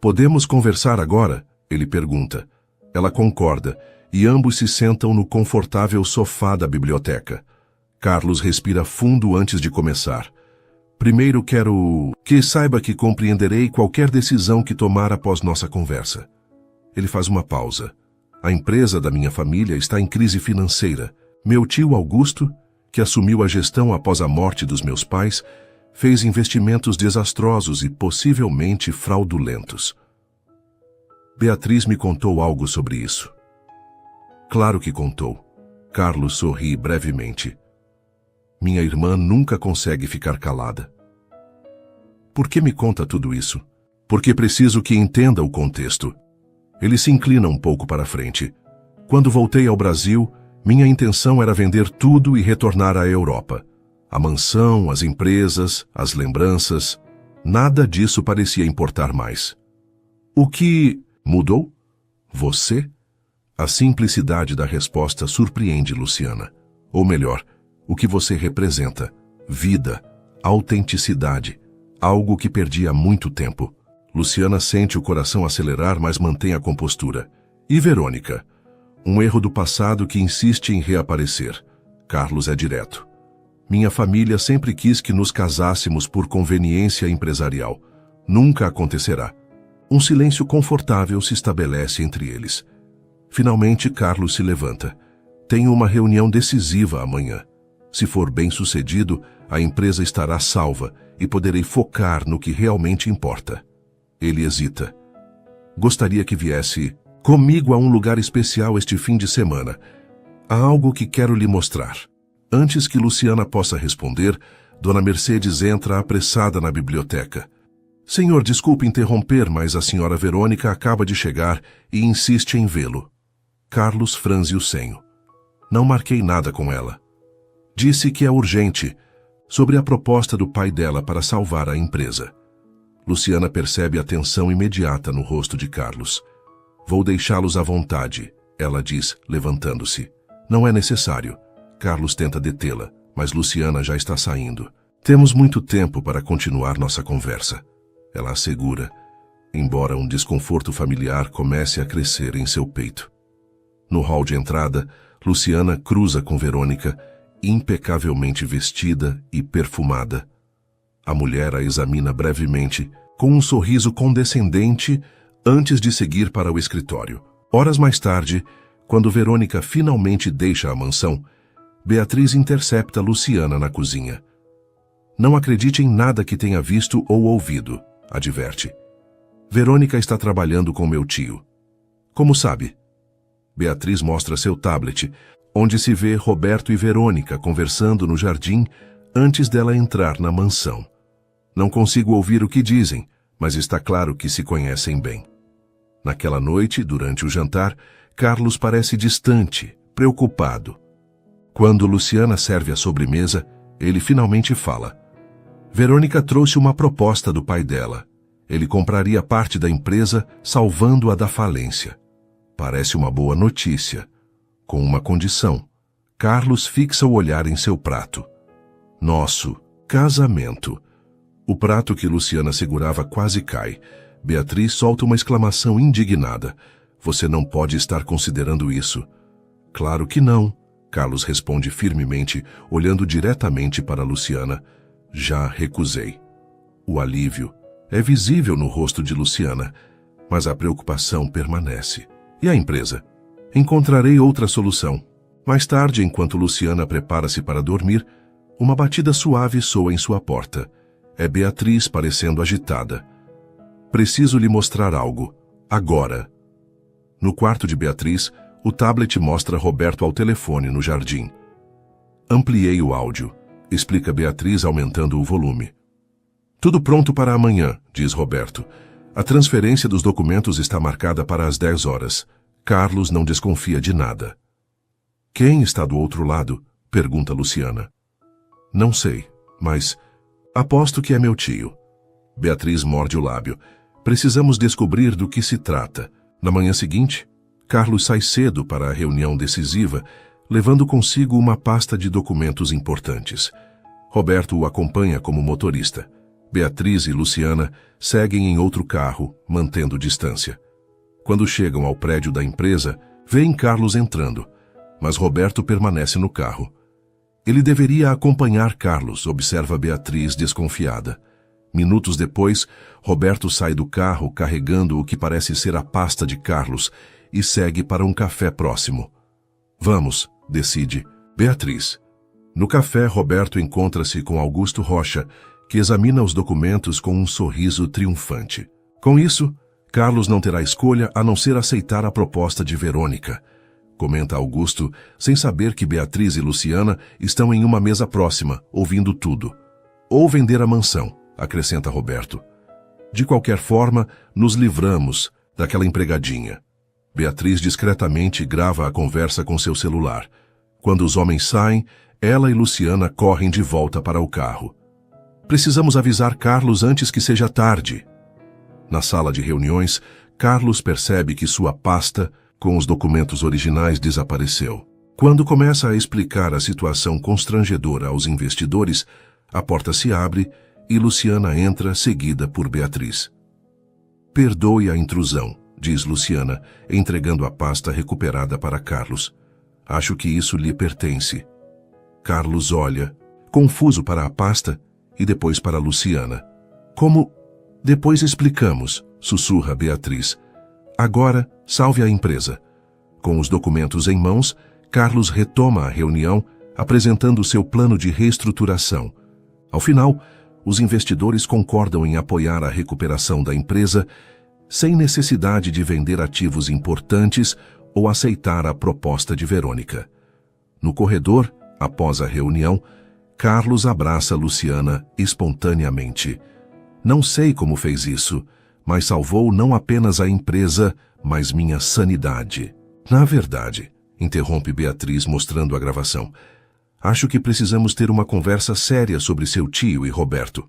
"Podemos conversar agora?" ele pergunta. Ela concorda, e ambos se sentam no confortável sofá da biblioteca. Carlos respira fundo antes de começar. "Primeiro quero que saiba que compreenderei qualquer decisão que tomar após nossa conversa." Ele faz uma pausa. "A empresa da minha família está em crise financeira. Meu tio Augusto, que assumiu a gestão após a morte dos meus pais, fez investimentos desastrosos e possivelmente fraudulentos." Beatriz me contou algo sobre isso. "Claro que contou." Carlos sorri brevemente. "Minha irmã nunca consegue ficar calada." "Por que me conta tudo isso?" "Porque preciso que entenda o contexto." Ele se inclina um pouco para frente. "Quando voltei ao Brasil, minha intenção era vender tudo e retornar à Europa. A mansão, as empresas, as lembranças, nada disso parecia importar mais. O que Mudou? Você? A simplicidade da resposta surpreende Luciana. Ou melhor, o que você representa. Vida, autenticidade, algo que perdi há muito tempo. Luciana sente o coração acelerar, mas mantém a compostura. E Verônica? Um erro do passado que insiste em reaparecer. Carlos é direto. Minha família sempre quis que nos casássemos por conveniência empresarial. Nunca acontecerá. Um silêncio confortável se estabelece entre eles. Finalmente, Carlos se levanta. Tenho uma reunião decisiva amanhã. Se for bem-sucedido, a empresa estará salva e poderei focar no que realmente importa. Ele hesita. Gostaria que viesse comigo a um lugar especial este fim de semana. Há algo que quero lhe mostrar. Antes que Luciana possa responder, Dona Mercedes entra apressada na biblioteca. Senhor, desculpe interromper, mas a senhora Verônica acaba de chegar e insiste em vê-lo. Carlos franze o senho. Não marquei nada com ela. Disse que é urgente, sobre a proposta do pai dela para salvar a empresa. Luciana percebe a tensão imediata no rosto de Carlos. Vou deixá-los à vontade, ela diz, levantando-se. Não é necessário. Carlos tenta detê-la, mas Luciana já está saindo. Temos muito tempo para continuar nossa conversa. Ela assegura, embora um desconforto familiar comece a crescer em seu peito. No hall de entrada, Luciana cruza com Verônica, impecavelmente vestida e perfumada. A mulher a examina brevemente, com um sorriso condescendente, antes de seguir para o escritório. Horas mais tarde, quando Verônica finalmente deixa a mansão, Beatriz intercepta Luciana na cozinha. Não acredite em nada que tenha visto ou ouvido, adverte. Verônica está trabalhando com meu tio. Como sabe? Beatriz mostra seu tablet, onde se vê Roberto e Verônica conversando no jardim antes dela entrar na mansão. Não consigo ouvir o que dizem, mas está claro que se conhecem bem. Naquela noite, durante o jantar, Carlos parece distante, preocupado. Quando Luciana serve a sobremesa, ele finalmente fala. Verônica trouxe uma proposta do pai dela. Ele compraria parte da empresa, salvando-a da falência. Parece uma boa notícia. Com uma condição. Carlos fixa o olhar em seu prato. Nosso casamento. O prato que Luciana segurava quase cai. Beatriz solta uma exclamação indignada. Você não pode estar considerando isso. Claro que não. Carlos responde firmemente, olhando diretamente para Luciana. Já recusei. O alívio é visível no rosto de Luciana, mas a preocupação permanece. E a empresa? Encontrarei outra solução. Mais tarde, enquanto Luciana prepara-se para dormir, uma batida suave soa em sua porta. É Beatriz parecendo agitada. Preciso lhe mostrar algo. Agora. No quarto de Beatriz, o tablet mostra Roberto ao telefone no jardim. Ampliei o áudio, explica Beatriz aumentando o volume. Tudo pronto para amanhã, diz Roberto. A transferência dos documentos está marcada para as 10 horas. Carlos não desconfia de nada. Quem está do outro lado? Pergunta Luciana. Não sei, mas aposto que é meu tio. Beatriz morde o lábio. Precisamos descobrir do que se trata. Na manhã seguinte, Carlos sai cedo para a reunião decisiva, levando consigo uma pasta de documentos importantes. Roberto o acompanha como motorista. Beatriz e Luciana seguem em outro carro, mantendo distância. Quando chegam ao prédio da empresa, veem Carlos entrando, mas Roberto permanece no carro. Ele deveria acompanhar Carlos, observa Beatriz desconfiada. Minutos depois, Roberto sai do carro carregando o que parece ser a pasta de Carlos e segue para um café próximo. Vamos, decide Beatriz. No café, Roberto encontra-se com Augusto Rocha, que examina os documentos com um sorriso triunfante. Com isso, Carlos não terá escolha a não ser aceitar a proposta de Verônica, comenta Augusto, sem saber que Beatriz e Luciana estão em uma mesa próxima, ouvindo tudo. Ou vender a mansão, acrescenta Roberto. De qualquer forma, nos livramos daquela empregadinha. Beatriz discretamente grava a conversa com seu celular. Quando os homens saem, ela e Luciana correm de volta para o carro. Precisamos avisar Carlos antes que seja tarde. Na sala de reuniões, Carlos percebe que sua pasta com os documentos originais desapareceu. Quando começa a explicar a situação constrangedora aos investidores, a porta se abre e Luciana entra, seguida por Beatriz. Perdoe a intrusão, diz Luciana, entregando a pasta recuperada para Carlos. Acho que isso lhe pertence. Carlos olha, confuso, para a pasta e depois para Luciana. Como? Depois explicamos, sussurra Beatriz. Agora, salve a empresa. Com os documentos em mãos, Carlos retoma a reunião, apresentando seu plano de reestruturação. Ao final, os investidores concordam em apoiar a recuperação da empresa sem necessidade de vender ativos importantes ou aceitar a proposta de Verônica. No corredor, após a reunião, Carlos abraça Luciana espontaneamente. Não sei como fez isso, mas salvou não apenas a empresa, mas minha sanidade. Na verdade, interrompe Beatriz mostrando a gravação, acho que precisamos ter uma conversa séria sobre seu tio e Roberto.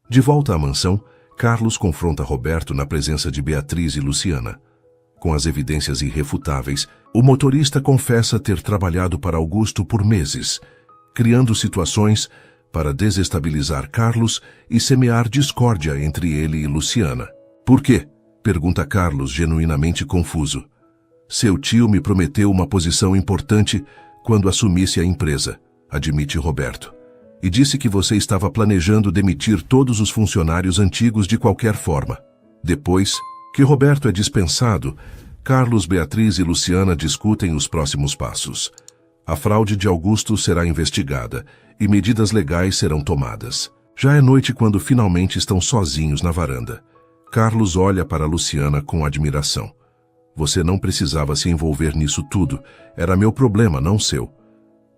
De volta à mansão, Carlos confronta Roberto na presença de Beatriz e Luciana. Com as evidências irrefutáveis, o motorista confessa ter trabalhado para Augusto por meses, criando situações para desestabilizar Carlos e semear discórdia entre ele e Luciana. Por quê? Pergunta Carlos, genuinamente confuso. Seu tio me prometeu uma posição importante quando assumisse a empresa, admite Roberto, e disse que você estava planejando demitir todos os funcionários antigos de qualquer forma. Depois que Roberto é dispensado, Carlos, Beatriz e Luciana discutem os próximos passos. A fraude de Augusto será investigada e medidas legais serão tomadas. Já é noite quando finalmente estão sozinhos na varanda. Carlos olha para Luciana com admiração. Você não precisava se envolver nisso tudo. Era meu problema, não seu.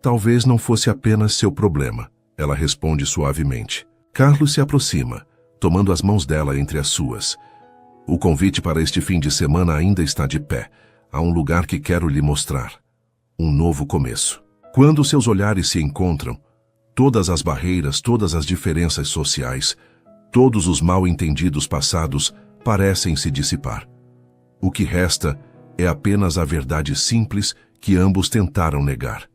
Talvez não fosse apenas seu problema, ela responde suavemente. Carlos se aproxima, tomando as mãos dela entre as suas. O convite para este fim de semana ainda está de pé. Há um lugar que quero lhe mostrar. Um novo começo. Quando seus olhares se encontram, todas as barreiras, todas as diferenças sociais, todos os mal-entendidos passados parecem se dissipar. O que resta é apenas a verdade simples que ambos tentaram negar.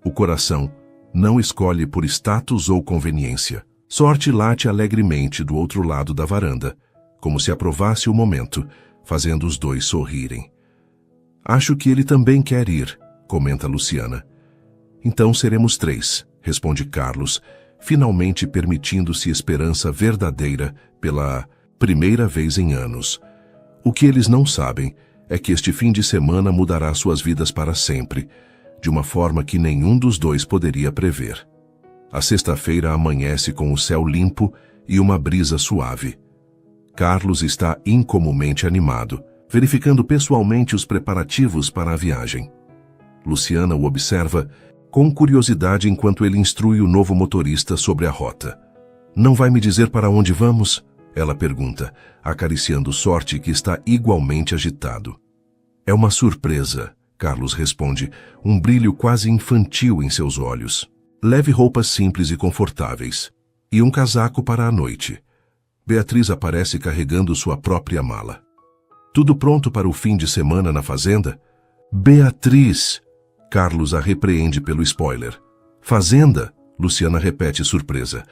O coração não escolhe por status ou conveniência. Sorte late alegremente do outro lado da varanda, como se aprovasse o momento, fazendo os dois sorrirem. Acho que ele também quer ir, comenta Luciana. Então seremos 3, responde Carlos, finalmente permitindo-se esperança verdadeira pela primeira vez em anos. O que eles não sabem é que este fim de semana mudará suas vidas para sempre, de uma forma que nenhum dos dois poderia prever. A sexta-feira amanhece com o céu limpo e uma brisa suave. Carlos está incomumente animado, verificando pessoalmente os preparativos para a viagem. Luciana o observa com curiosidade enquanto ele instrui o novo motorista sobre a rota. Não vai me dizer para onde vamos? Ela pergunta, acariciando Sorte, que está igualmente agitado. É uma surpresa, Carlos responde, um brilho quase infantil em seus olhos. Leve roupas simples e confortáveis, e um casaco para a noite. Beatriz aparece carregando sua própria mala. Tudo pronto para o fim de semana na fazenda? Beatriz! Carlos a repreende pelo spoiler. Fazenda? Luciana repete surpresa.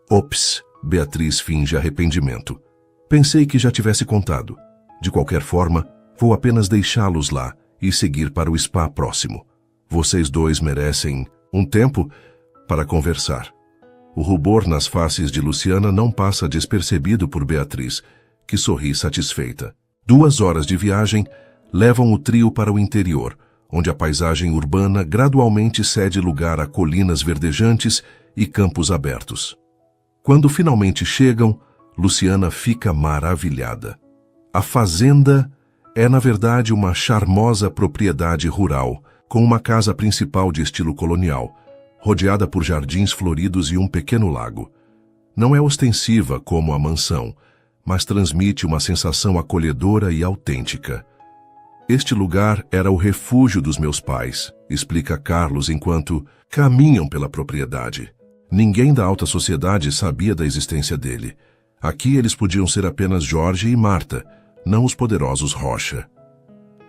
Ops! Beatriz finge arrependimento. Pensei que já tivesse contado. De qualquer forma, vou apenas deixá-los lá e seguir para o spa próximo. Vocês dois merecem um tempo para conversar. O rubor nas faces de Luciana não passa despercebido por Beatriz, que sorri satisfeita. 2 horas de viagem levam o trio para o interior, onde a paisagem urbana gradualmente cede lugar a colinas verdejantes e campos abertos. Quando finalmente chegam, Luciana fica maravilhada. A fazenda é, na verdade, uma charmosa propriedade rural, com uma casa principal de estilo colonial, rodeada por jardins floridos e um pequeno lago. Não é ostensiva como a mansão, mas transmite uma sensação acolhedora e autêntica. Este lugar era o refúgio dos meus pais, explica Carlos enquanto caminham pela propriedade. Ninguém da alta sociedade sabia da existência dele. Aqui eles podiam ser apenas Jorge e Marta, não os poderosos Rocha.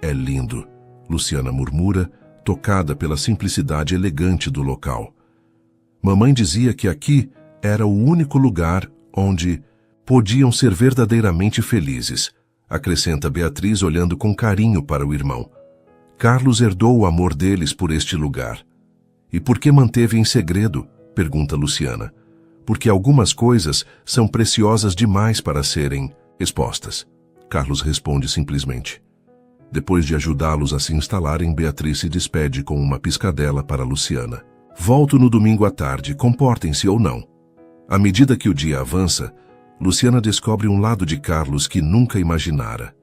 É lindo, Luciana murmura, tocada pela simplicidade elegante do local. Mamãe dizia que aqui era o único lugar onde podiam ser verdadeiramente felizes, acrescenta Beatriz olhando com carinho para o irmão. Carlos herdou o amor deles por este lugar. E por que manteve em segredo? Pergunta Luciana. Porque algumas coisas são preciosas demais para serem expostas. Carlos responde simplesmente. Depois de ajudá-los a se instalarem, Beatriz se despede com uma piscadela para Luciana. Volto no domingo à tarde, comportem-se ou não. À medida que o dia avança, Luciana descobre um lado de Carlos que nunca imaginara.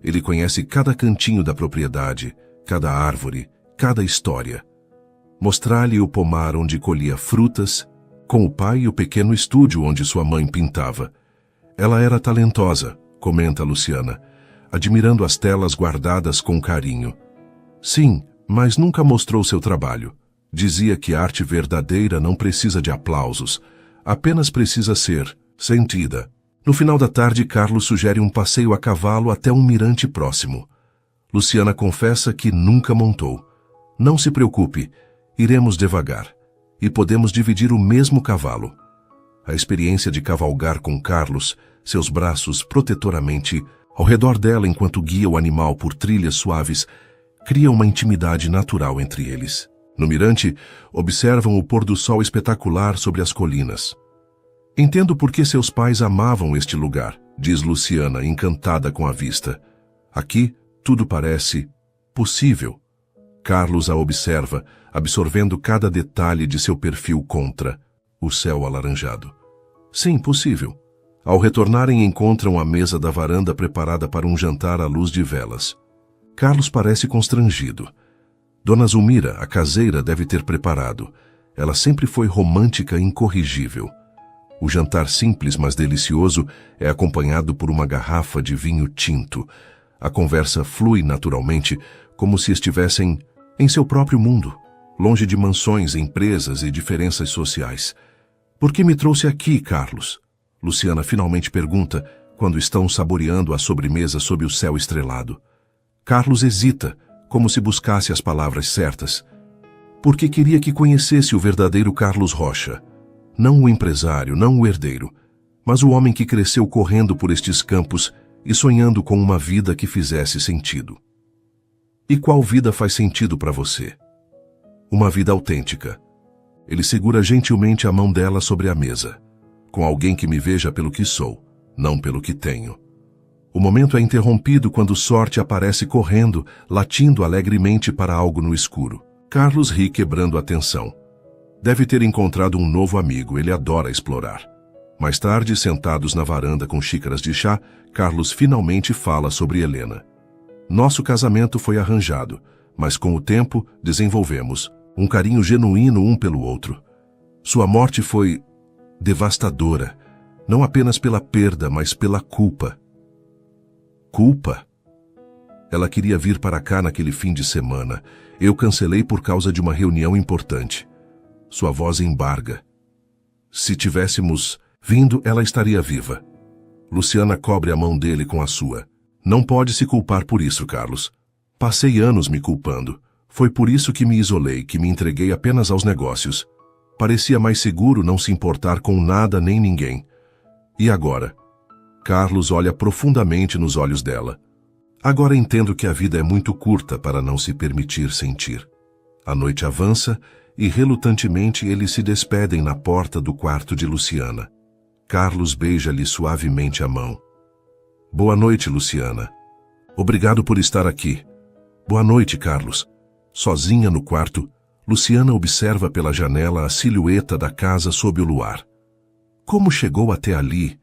Ele conhece cada cantinho da propriedade, cada árvore, cada história. Mostrar-lhe o pomar onde colhia frutas, com o pai e o pequeno estúdio onde sua mãe pintava. Ela era talentosa, comenta Luciana, admirando as telas guardadas com carinho. Sim, mas nunca mostrou seu trabalho. Dizia que a arte verdadeira não precisa de aplausos, apenas precisa ser sentida. No final da tarde, Carlos sugere um passeio a cavalo até um mirante próximo. Luciana confessa que nunca montou. Não se preocupe, iremos devagar. E podemos dividir o mesmo cavalo. A experiência de cavalgar com Carlos, seus braços protetoramente ao redor dela enquanto guia o animal por trilhas suaves, cria uma intimidade natural entre eles. No mirante, observam o pôr do sol espetacular sobre as colinas. Entendo por que seus pais amavam este lugar, diz Luciana, encantada com a vista. Aqui, tudo parece possível. Carlos a observa, absorvendo cada detalhe de seu perfil contra o céu alaranjado. Sim, possível. Ao retornarem, encontram a mesa da varanda preparada para um jantar à luz de velas. Carlos parece constrangido. Dona Zulmira, a caseira, deve ter preparado. Ela sempre foi romântica e incorrigível. O jantar simples, mas delicioso, é acompanhado por uma garrafa de vinho tinto. A conversa flui naturalmente, como se estivessem em seu próprio mundo, longe de mansões, empresas e diferenças sociais. Por que me trouxe aqui, Carlos? Luciana finalmente pergunta, quando estão saboreando a sobremesa sob o céu estrelado. Carlos hesita, como se buscasse as palavras certas. Porque queria que conhecesse o verdadeiro Carlos Rocha. Não o empresário, não o herdeiro, mas o homem que cresceu correndo por estes campos e sonhando com uma vida que fizesse sentido. E qual vida faz sentido para você? Uma vida autêntica. Ele segura gentilmente a mão dela sobre a mesa. Com alguém que me veja pelo que sou, não pelo que tenho. O momento é interrompido quando Sorte aparece correndo, latindo alegremente para algo no escuro. Carlos ri, quebrando a tensão. Deve ter encontrado um novo amigo, ele adora explorar. Mais tarde, sentados na varanda com xícaras de chá, Carlos finalmente fala sobre Helena. Nosso casamento foi arranjado, mas com o tempo desenvolvemos um carinho genuíno um pelo outro. Sua morte foi devastadora, não apenas pela perda, mas pela culpa. Culpa? Ela queria vir para cá naquele fim de semana. Eu cancelei por causa de uma reunião importante. Sua voz embarga. Se tivéssemos vindo, ela estaria viva. Luciana cobre a mão dele com a sua. Não pode se culpar por isso, Carlos. Passei anos me culpando. Foi por isso que me isolei, que me entreguei apenas aos negócios. Parecia mais seguro não se importar com nada nem ninguém. E agora? Carlos olha profundamente nos olhos dela. Agora entendo que a vida é muito curta para não se permitir sentir. A noite avança e, relutantemente, eles se despedem na porta do quarto de Luciana. Carlos beija-lhe suavemente a mão. Boa noite, Luciana. Obrigado por estar aqui. Boa noite, Carlos. Sozinha no quarto, Luciana observa pela janela a silhueta da casa sob o luar. Como chegou até ali?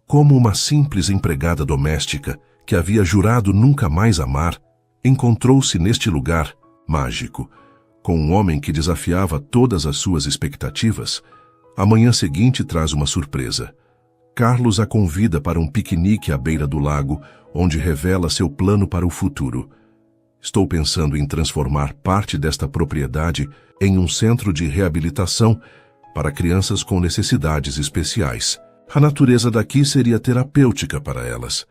Como uma simples empregada doméstica, que havia jurado nunca mais amar, encontrou-se neste lugar mágico, com um homem que desafiava todas as suas expectativas. A manhã seguinte traz uma surpresa. Carlos a convida para um piquenique à beira do lago, onde revela seu plano para o futuro. Estou pensando em transformar parte desta propriedade em um centro de reabilitação para crianças com necessidades especiais. A natureza daqui seria terapêutica para elas.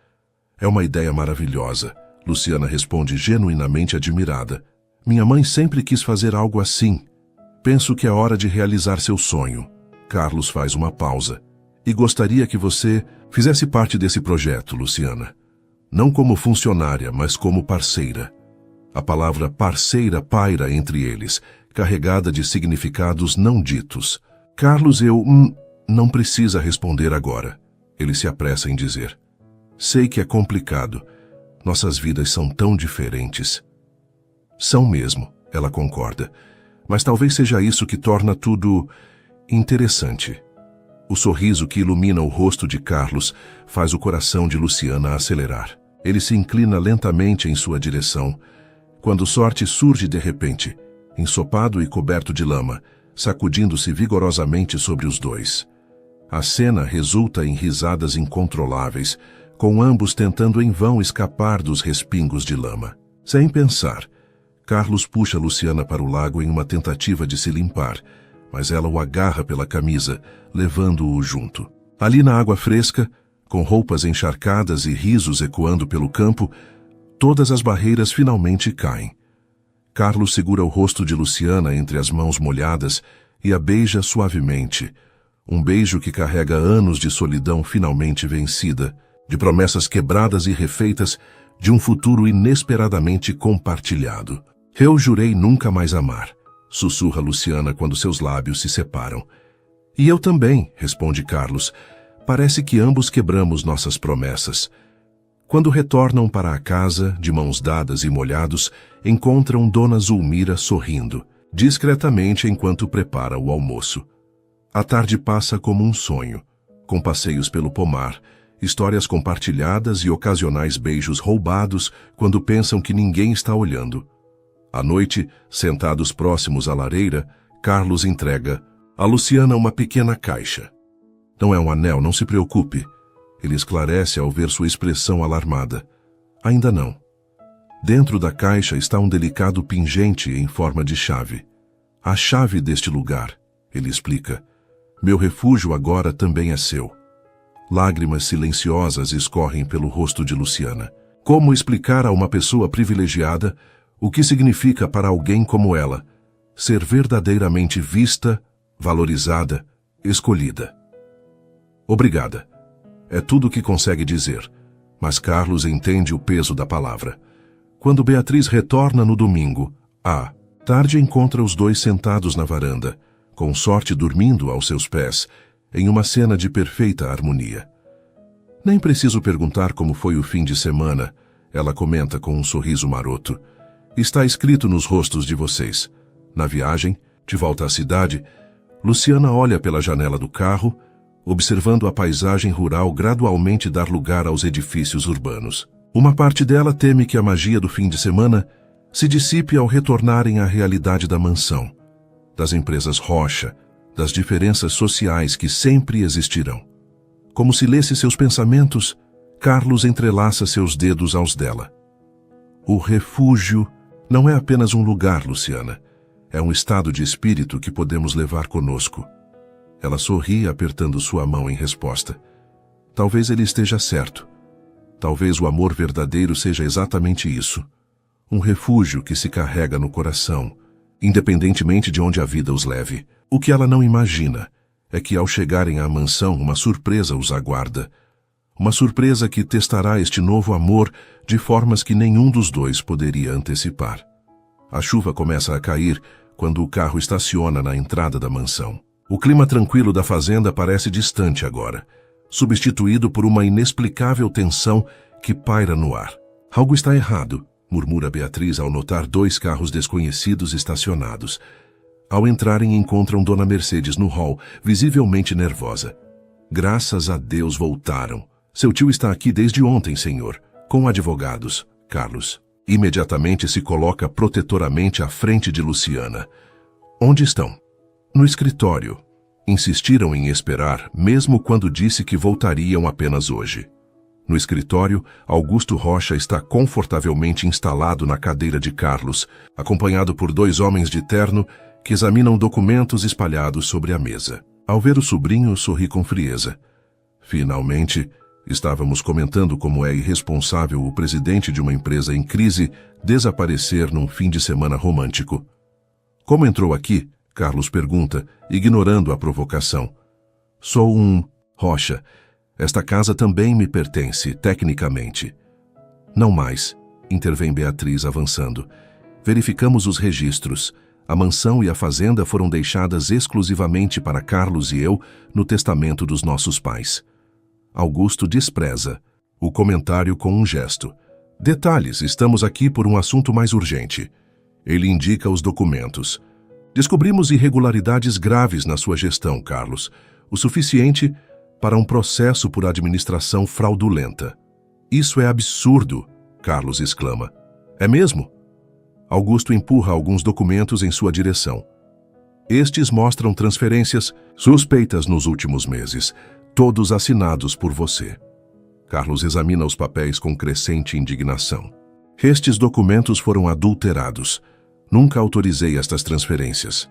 É uma ideia maravilhosa, Luciana responde genuinamente admirada. Minha mãe sempre quis fazer algo assim. Penso que é hora de realizar seu sonho. Carlos faz uma pausa. E gostaria que você fizesse parte desse projeto, Luciana. Não como funcionária, mas como parceira. A palavra parceira paira entre eles, carregada de significados não ditos. Carlos, não precisa responder agora. Ele se apressa em dizer. Sei que é complicado. Nossas vidas são tão diferentes. São mesmo, ela concorda. Mas talvez seja isso que torna tudo interessante. O sorriso que ilumina o rosto de Carlos faz o coração de Luciana acelerar. Ele se inclina lentamente em sua direção, quando sorte surge de repente, ensopado e coberto de lama, sacudindo-se vigorosamente sobre os dois. A cena resulta em risadas incontroláveis, com ambos tentando em vão escapar dos respingos de lama. Sem pensar, Carlos puxa Luciana para o lago em uma tentativa de se limpar, mas ela o agarra pela camisa, levando-o junto. Ali na água fresca, com roupas encharcadas e risos ecoando pelo campo, todas as barreiras finalmente caem. Carlos segura o rosto de Luciana entre as mãos molhadas e a beija suavemente. Um beijo que carrega anos de solidão finalmente vencida, de promessas quebradas e refeitas, de um futuro inesperadamente compartilhado. Eu jurei nunca mais amar, sussurra Luciana quando seus lábios se separam. E eu também, responde Carlos. Parece que ambos quebramos nossas promessas. Quando retornam para a casa, de mãos dadas e molhados, encontram Dona Zulmira sorrindo, discretamente enquanto prepara o almoço. A tarde passa como um sonho, com passeios pelo pomar, histórias compartilhadas e ocasionais beijos roubados quando pensam que ninguém está olhando. À noite, sentados próximos à lareira, Carlos entrega a Luciana uma pequena caixa. Não é um anel, não se preocupe. Ele esclarece ao ver sua expressão alarmada. Ainda não. Dentro da caixa está um delicado pingente em forma de chave. A chave deste lugar, ele explica. Meu refúgio agora também é seu. Lágrimas silenciosas escorrem pelo rosto de Luciana. Como explicar a uma pessoa privilegiada o que significa para alguém como ela ser verdadeiramente vista, valorizada, escolhida? Obrigada. É tudo o que consegue dizer, mas Carlos entende o peso da palavra. Quando Beatriz retorna no domingo, à tarde encontra os dois sentados na varanda, com sorte dormindo aos seus pés, em uma cena de perfeita harmonia. Nem preciso perguntar como foi o fim de semana, ela comenta com um sorriso maroto. Está escrito nos rostos de vocês. Na viagem, de volta à cidade, Luciana olha pela janela do carro, observando a paisagem rural gradualmente dar lugar aos edifícios urbanos. Uma parte dela teme que a magia do fim de semana se dissipe ao retornarem à realidade da mansão, das empresas Rocha, das diferenças sociais que sempre existirão. Como se lesse seus pensamentos, Carlos entrelaça seus dedos aos dela. O refúgio não é apenas um lugar, Luciana. É um estado de espírito que podemos levar conosco. Ela sorri apertando sua mão em resposta. Talvez ele esteja certo. Talvez o amor verdadeiro seja exatamente isso. Um refúgio que se carrega no coração, independentemente de onde a vida os leve. O que ela não imagina é que ao chegarem à mansão uma surpresa os aguarda. Uma surpresa que testará este novo amor de formas que nenhum dos dois poderia antecipar. A chuva começa a cair quando o carro estaciona na entrada da mansão. O clima tranquilo da fazenda parece distante agora, substituído por uma inexplicável tensão que paira no ar. Algo está errado, murmura Beatriz ao notar dois carros desconhecidos estacionados. Ao entrarem, encontram Dona Mercedes no hall, visivelmente nervosa. Graças a Deus voltaram. Seu tio está aqui desde ontem, senhor, com advogados, Carlos. Imediatamente se coloca protetoramente à frente de Luciana. Onde estão? No escritório. Insistiram em esperar, mesmo quando disse que voltariam apenas hoje. No escritório, Augusto Rocha está confortavelmente instalado na cadeira de Carlos, acompanhado por dois homens de terno que examinam documentos espalhados sobre a mesa. Ao ver o sobrinho, sorri com frieza. Finalmente, Estávamos comentando como é irresponsável o presidente de uma empresa em crise desaparecer num fim de semana romântico. Como entrou aqui? Carlos pergunta, ignorando a provocação. Sou um Rocha. Esta casa também me pertence, tecnicamente. Não mais, intervém Beatriz avançando. Verificamos os registros. A mansão e a fazenda foram deixadas exclusivamente para Carlos e eu no testamento dos nossos pais. Augusto despreza o comentário com um gesto. Detalhes, estamos aqui por um assunto mais urgente. Ele indica os documentos. Descobrimos irregularidades graves na sua gestão, Carlos, o suficiente para um processo por administração fraudulenta. Isso é absurdo, Carlos exclama. É mesmo? Augusto empurra alguns documentos em sua direção. Estes mostram transferências suspeitas nos últimos meses, todos assinados por você. Carlos examina os papéis com crescente indignação. Estes documentos foram adulterados. Nunca autorizei estas transferências.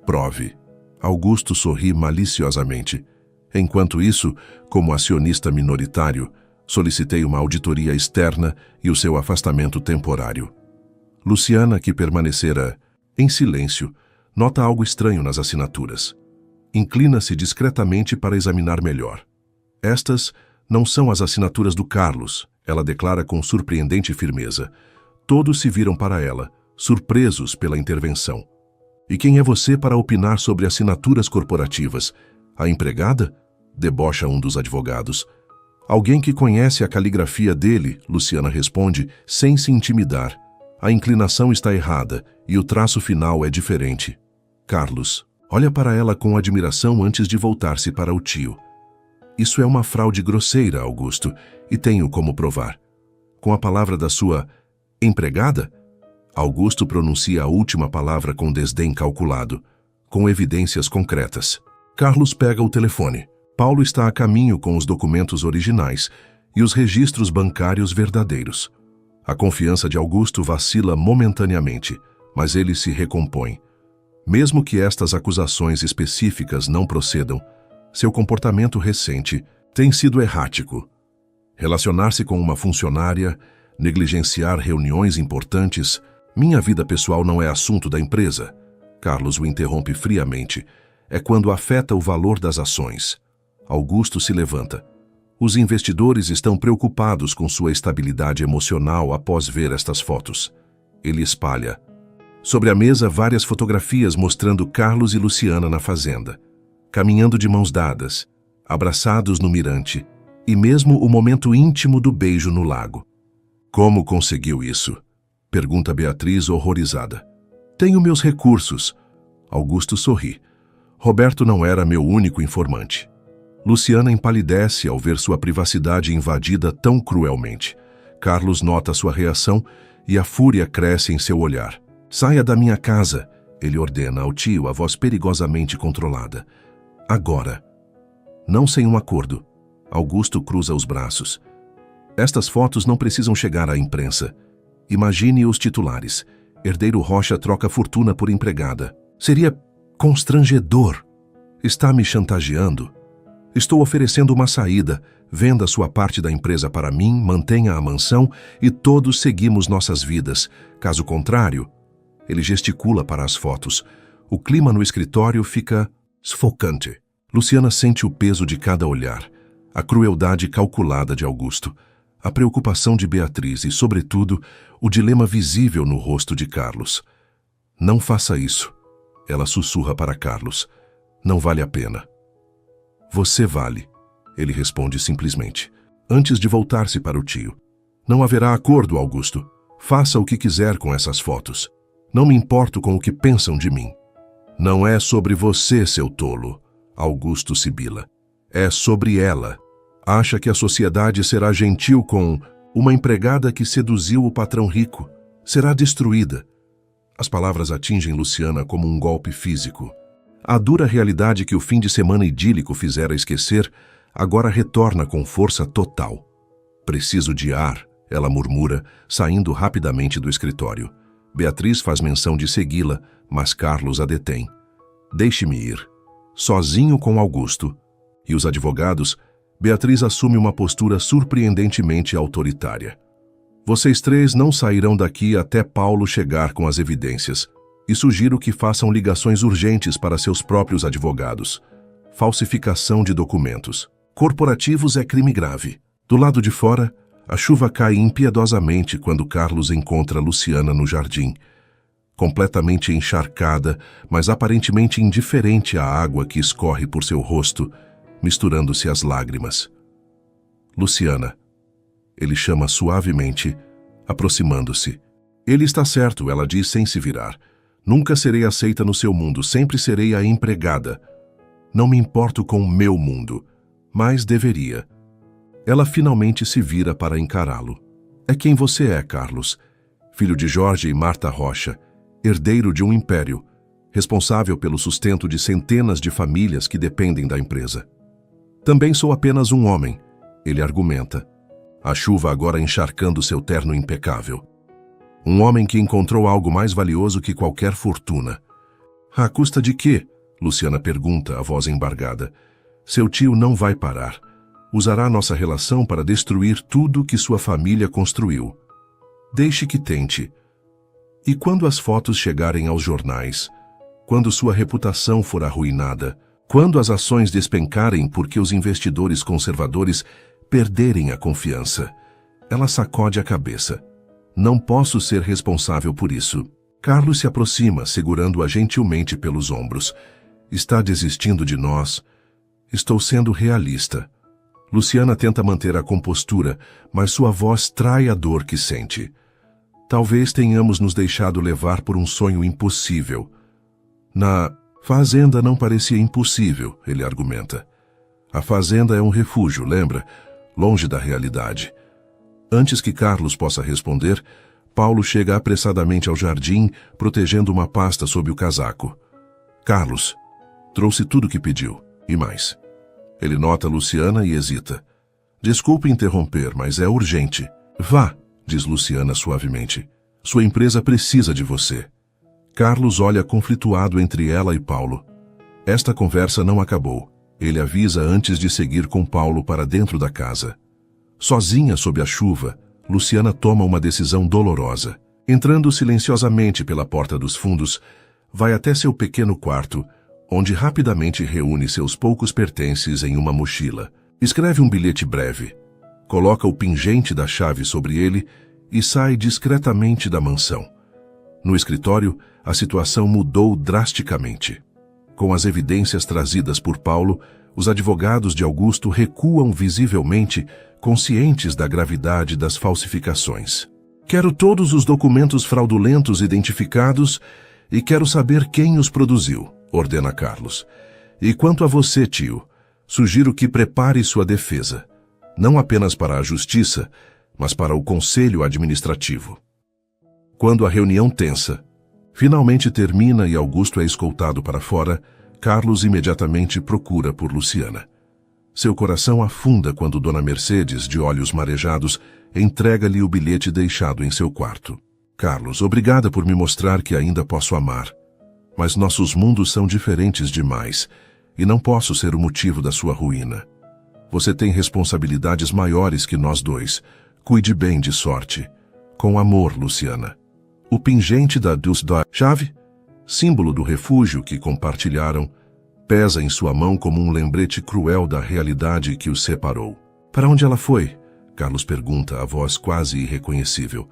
Prove. Augusto sorri maliciosamente. Enquanto isso, como acionista minoritário, solicitei uma auditoria externa e o seu afastamento temporário. Luciana, que permanecera em silêncio, nota algo estranho nas assinaturas. Inclina-se discretamente para examinar melhor. Estas não são as assinaturas do Carlos, ela declara com surpreendente firmeza. Todos se viram para ela, surpresos pela intervenção. E quem é você para opinar sobre assinaturas corporativas? A empregada? Debocha um dos advogados. Alguém que conhece a caligrafia dele, Luciana responde, sem se intimidar. A inclinação está errada e o traço final é diferente. Carlos olha para ela com admiração antes de voltar-se para o tio. Isso é uma fraude grosseira, Augusto, e tenho como provar. Com a palavra da sua empregada? Augusto pronuncia a última palavra com desdém calculado, com evidências concretas. Carlos pega o telefone. Paulo está a caminho com os documentos originais e os registros bancários verdadeiros. A confiança de Augusto vacila momentaneamente, mas ele se recompõe. Mesmo que estas acusações específicas não procedam, seu comportamento recente tem sido errático. Relacionar-se com uma funcionária, negligenciar reuniões importantes. Minha vida pessoal não é assunto da empresa. Carlos o interrompe friamente. É quando afeta o valor das ações. Augusto se levanta. Os investidores estão preocupados com sua estabilidade emocional após ver estas fotos. Ele espalha. Sobre a mesa, várias fotografias mostrando Carlos e Luciana na fazenda, caminhando de mãos dadas, abraçados no mirante, e mesmo o momento íntimo do beijo no lago. Como conseguiu isso? Pergunta Beatriz horrorizada. Tenho meus recursos. Augusto sorri. Roberto não era meu único informante. Luciana empalidece ao ver sua privacidade invadida tão cruelmente. Carlos nota sua reação e a fúria cresce em seu olhar. Saia da minha casa, ele ordena ao tio, a voz perigosamente controlada. Agora. Não sem um acordo. Augusto cruza os braços. Estas fotos não precisam chegar à imprensa. Imagine os titulares. Herdeiro Rocha troca fortuna por empregada. Seria constrangedor. Está me chantageando? Estou oferecendo uma saída. Venda sua parte da empresa para mim, mantenha a mansão e todos seguimos nossas vidas. Caso contrário, ele gesticula para as fotos. O clima no escritório fica sufocante. Luciana sente o peso de cada olhar, a crueldade calculada de Augusto, a preocupação de Beatriz e, sobretudo, o dilema visível no rosto de Carlos. Não faça isso. Ela sussurra para Carlos. Não vale a pena. Você vale, ele responde simplesmente, antes de voltar-se para o tio. Não haverá acordo, Augusto. Faça o que quiser com essas fotos. Não me importo com o que pensam de mim. Não é sobre você, seu tolo, Augusto sibila. É sobre ela. Acha que a sociedade será gentil com uma empregada que seduziu o patrão rico. Será destruída. As palavras atingem Luciana como um golpe físico. A dura realidade que o fim de semana idílico fizera esquecer, agora retorna com força total. Preciso de ar, ela murmura, saindo rapidamente do escritório. Beatriz faz menção de segui-la, mas Carlos a detém. Deixe-me ir. Sozinho com Augusto. E os advogados, Beatriz assume uma postura surpreendentemente autoritária. Vocês três não sairão daqui até Paulo chegar com as evidências, e sugiro que façam ligações urgentes para seus próprios advogados. Falsificação de documentos corporativos é crime grave. Do lado de fora, a chuva cai impiedosamente quando Carlos encontra Luciana no jardim, completamente encharcada, mas aparentemente indiferente à água que escorre por seu rosto, misturando-se às lágrimas. Luciana. Ele chama suavemente, aproximando-se. Ele está certo, ela diz sem se virar. Nunca serei aceita no seu mundo, sempre serei a empregada. Não me importo com o meu mundo, mas deveria. Ela finalmente se vira para encará-lo. É quem você é, Carlos, filho de Jorge e Marta Rocha, herdeiro de um império, responsável pelo sustento de centenas de famílias que dependem da empresa. Também sou apenas um homem, ele argumenta, a chuva agora encharcando seu terno impecável. Um homem que encontrou algo mais valioso que qualquer fortuna. À custa de quê? Luciana pergunta, a voz embargada. Seu tio não vai parar. Usará nossa relação para destruir tudo que sua família construiu. Deixe que tente. E quando as fotos chegarem aos jornais? Quando sua reputação for arruinada? Quando as ações despencarem porque os investidores conservadores perderem a confiança? Ela sacode a cabeça. Não posso ser responsável por isso. Carlos se aproxima, segurando-a gentilmente pelos ombros. Está desistindo de nós? Estou sendo realista. Luciana tenta manter a compostura, mas sua voz trai a dor que sente. Talvez tenhamos nos deixado levar por um sonho impossível. Na fazenda não parecia impossível, ele argumenta. A fazenda é um refúgio, lembra? Longe da realidade. Antes que Carlos possa responder, Paulo chega apressadamente ao jardim, protegendo uma pasta sob o casaco. Carlos, trouxe tudo o que pediu, e mais. Ele nota Luciana e hesita. Desculpe interromper, mas é urgente. Vá, diz Luciana suavemente. Sua empresa precisa de você. Carlos olha conflituado entre ela e Paulo. Esta conversa não acabou. Ele avisa antes de seguir com Paulo para dentro da casa. Sozinha sob a chuva, Luciana toma uma decisão dolorosa. Entrando silenciosamente pela porta dos fundos, vai até seu pequeno quarto, onde rapidamente reúne seus poucos pertences em uma mochila. Escreve um bilhete breve, coloca o pingente da chave sobre ele e sai discretamente da mansão. No escritório, a situação mudou drasticamente. Com as evidências trazidas por Paulo, os advogados de Augusto recuam visivelmente, conscientes da gravidade das falsificações. Quero todos os documentos fraudulentos identificados e quero saber quem os produziu, ordena Carlos. E quanto a você, tio, sugiro que prepare sua defesa, não apenas para a justiça, mas para o conselho administrativo. Quando a reunião tensa finalmente termina e Augusto é escoltado para fora, Carlos imediatamente procura por Luciana. Seu coração afunda quando Dona Mercedes, de olhos marejados, entrega-lhe o bilhete deixado em seu quarto. Carlos, obrigada por me mostrar que ainda posso amar. Mas nossos mundos são diferentes demais, e não posso ser o motivo da sua ruína. Você tem responsabilidades maiores que nós dois. Cuide bem de sorte. Com amor, Luciana. O pingente da chave, símbolo do refúgio que compartilharam, pesa em sua mão como um lembrete cruel da realidade que os separou. Para onde ela foi? Carlos pergunta, a voz quase irreconhecível.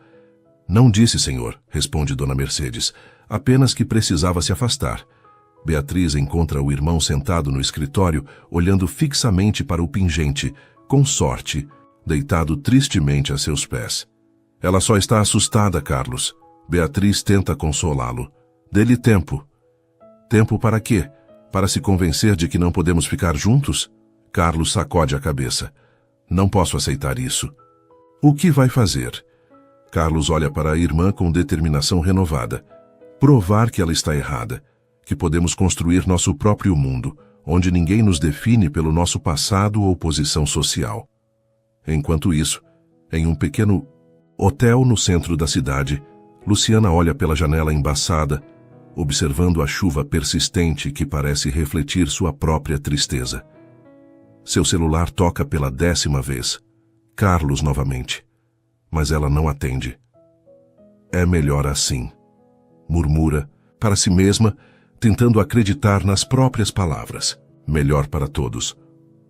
Não disse, senhor, responde Dona Mercedes, apenas que precisava se afastar. Beatriz encontra o irmão sentado no escritório, olhando fixamente para o pingente, com sorte, deitado tristemente a seus pés. Ela só está assustada, Carlos. Beatriz tenta consolá-lo. Dê-lhe tempo. Tempo para quê? Para se convencer de que não podemos ficar juntos? Carlos sacode a cabeça. Não posso aceitar isso. O que vai fazer? Carlos olha para a irmã com determinação renovada. Provar que ela está errada, que podemos construir nosso próprio mundo, onde ninguém nos define pelo nosso passado ou posição social. Enquanto isso, em um pequeno hotel no centro da cidade, Luciana olha pela janela embaçada, observando a chuva persistente que parece refletir sua própria tristeza. Seu celular toca pela 10ª vez. Carlos novamente. Mas ela não atende. É melhor assim, murmura para si mesma, tentando acreditar nas próprias palavras. Melhor para todos.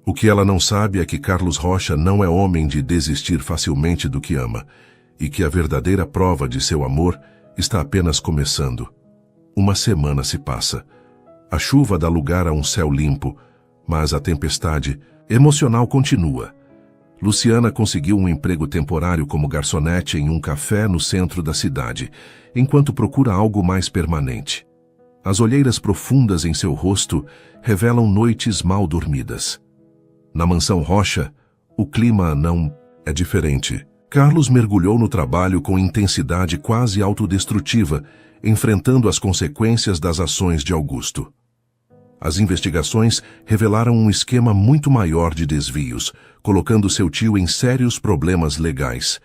O que ela não sabe é que Carlos Rocha não é homem de desistir facilmente do que ama, e que a verdadeira prova de seu amor está apenas começando. Uma semana se passa. A chuva dá lugar a um céu limpo, mas a tempestade emocional continua. Luciana conseguiu um emprego temporário como garçonete em um café no centro da cidade, enquanto procura algo mais permanente. As olheiras profundas em seu rosto revelam noites mal dormidas. Na mansão Rocha, o clima não é diferente. Carlos mergulhou no trabalho com intensidade quase autodestrutiva, enfrentando as consequências das ações de Augusto. As investigações revelaram um esquema muito maior de desvios, colocando seu tio em sérios problemas legais.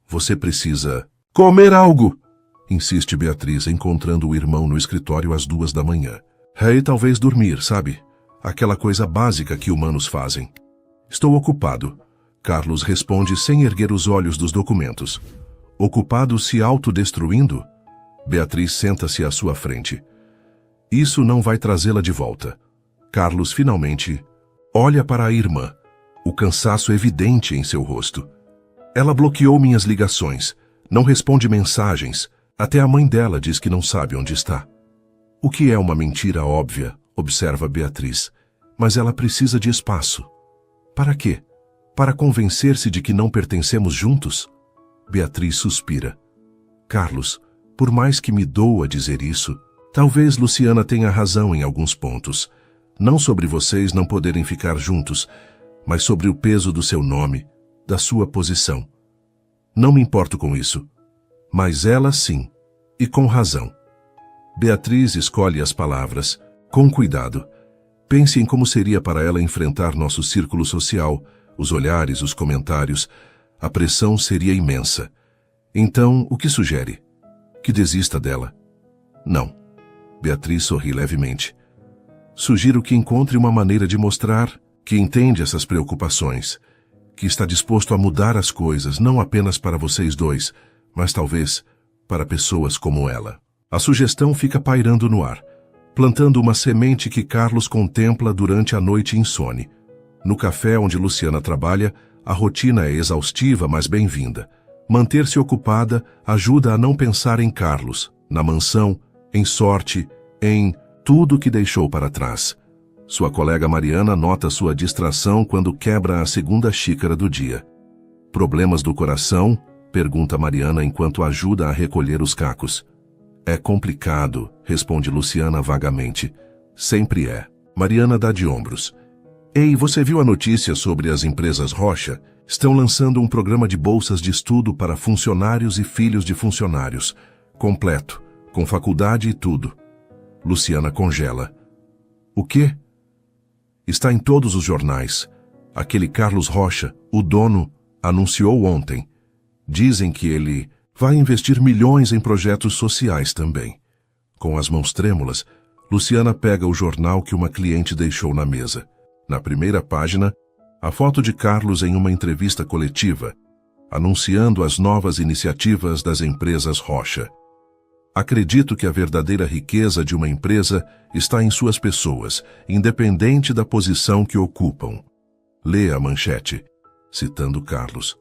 Você precisa comer algo, insiste Beatriz, encontrando o irmão no escritório às 2 da manhã. E talvez dormir, sabe? Aquela coisa básica que humanos fazem. Estou ocupado. Carlos responde sem erguer os olhos dos documentos. Ocupado se autodestruindo? Beatriz senta-se à sua frente. Isso não vai trazê-la de volta. Carlos finalmente olha para a irmã, o cansaço evidente em seu rosto. Ela bloqueou minhas ligações, não responde mensagens, até a mãe dela diz que não sabe onde está. O que é uma mentira óbvia, observa Beatriz, mas ela precisa de espaço. Para quê? Para convencer-se de que não pertencemos juntos? Beatriz suspira. Carlos, por mais que me doa dizer isso, talvez Luciana tenha razão em alguns pontos. Não sobre vocês não poderem ficar juntos, mas sobre o peso do seu nome, da sua posição. Não me importo com isso. Mas ela sim, e com razão. Beatriz escolhe as palavras, com cuidado. Pense em como seria para ela enfrentar nosso círculo social, os olhares, os comentários. A pressão seria imensa. Então, o que sugere? Que desista dela? Não. Beatriz sorri levemente. Sugiro que encontre uma maneira de mostrar que entende essas preocupações, que está disposto a mudar as coisas, não apenas para vocês dois, mas talvez para pessoas como ela. A sugestão fica pairando no ar, plantando uma semente que Carlos contempla durante a noite insone. No café onde Luciana trabalha, a rotina é exaustiva, mas bem-vinda. Manter-se ocupada ajuda a não pensar em Carlos, na mansão, em sorte, em tudo que deixou para trás. Sua colega Mariana nota sua distração quando quebra a 2ª xícara do dia. Problemas do coração? Pergunta Mariana enquanto ajuda a recolher os cacos. É complicado, responde Luciana vagamente. Sempre é. Mariana dá de ombros. Ei, você viu a notícia sobre as empresas Rocha? Estão lançando um programa de bolsas de estudo para funcionários e filhos de funcionários. Completo, com faculdade e tudo. Luciana congela. O quê? Está em todos os jornais. Aquele Carlos Rocha, o dono, anunciou ontem. Dizem que ele vai investir milhões em projetos sociais também. Com as mãos trêmulas, Luciana pega o jornal que uma cliente deixou na mesa. Na primeira página, a foto de Carlos em uma entrevista coletiva, anunciando as novas iniciativas das empresas Rocha. Acredito que a verdadeira riqueza de uma empresa está em suas pessoas, independente da posição que ocupam. Lê a manchete, citando Carlos.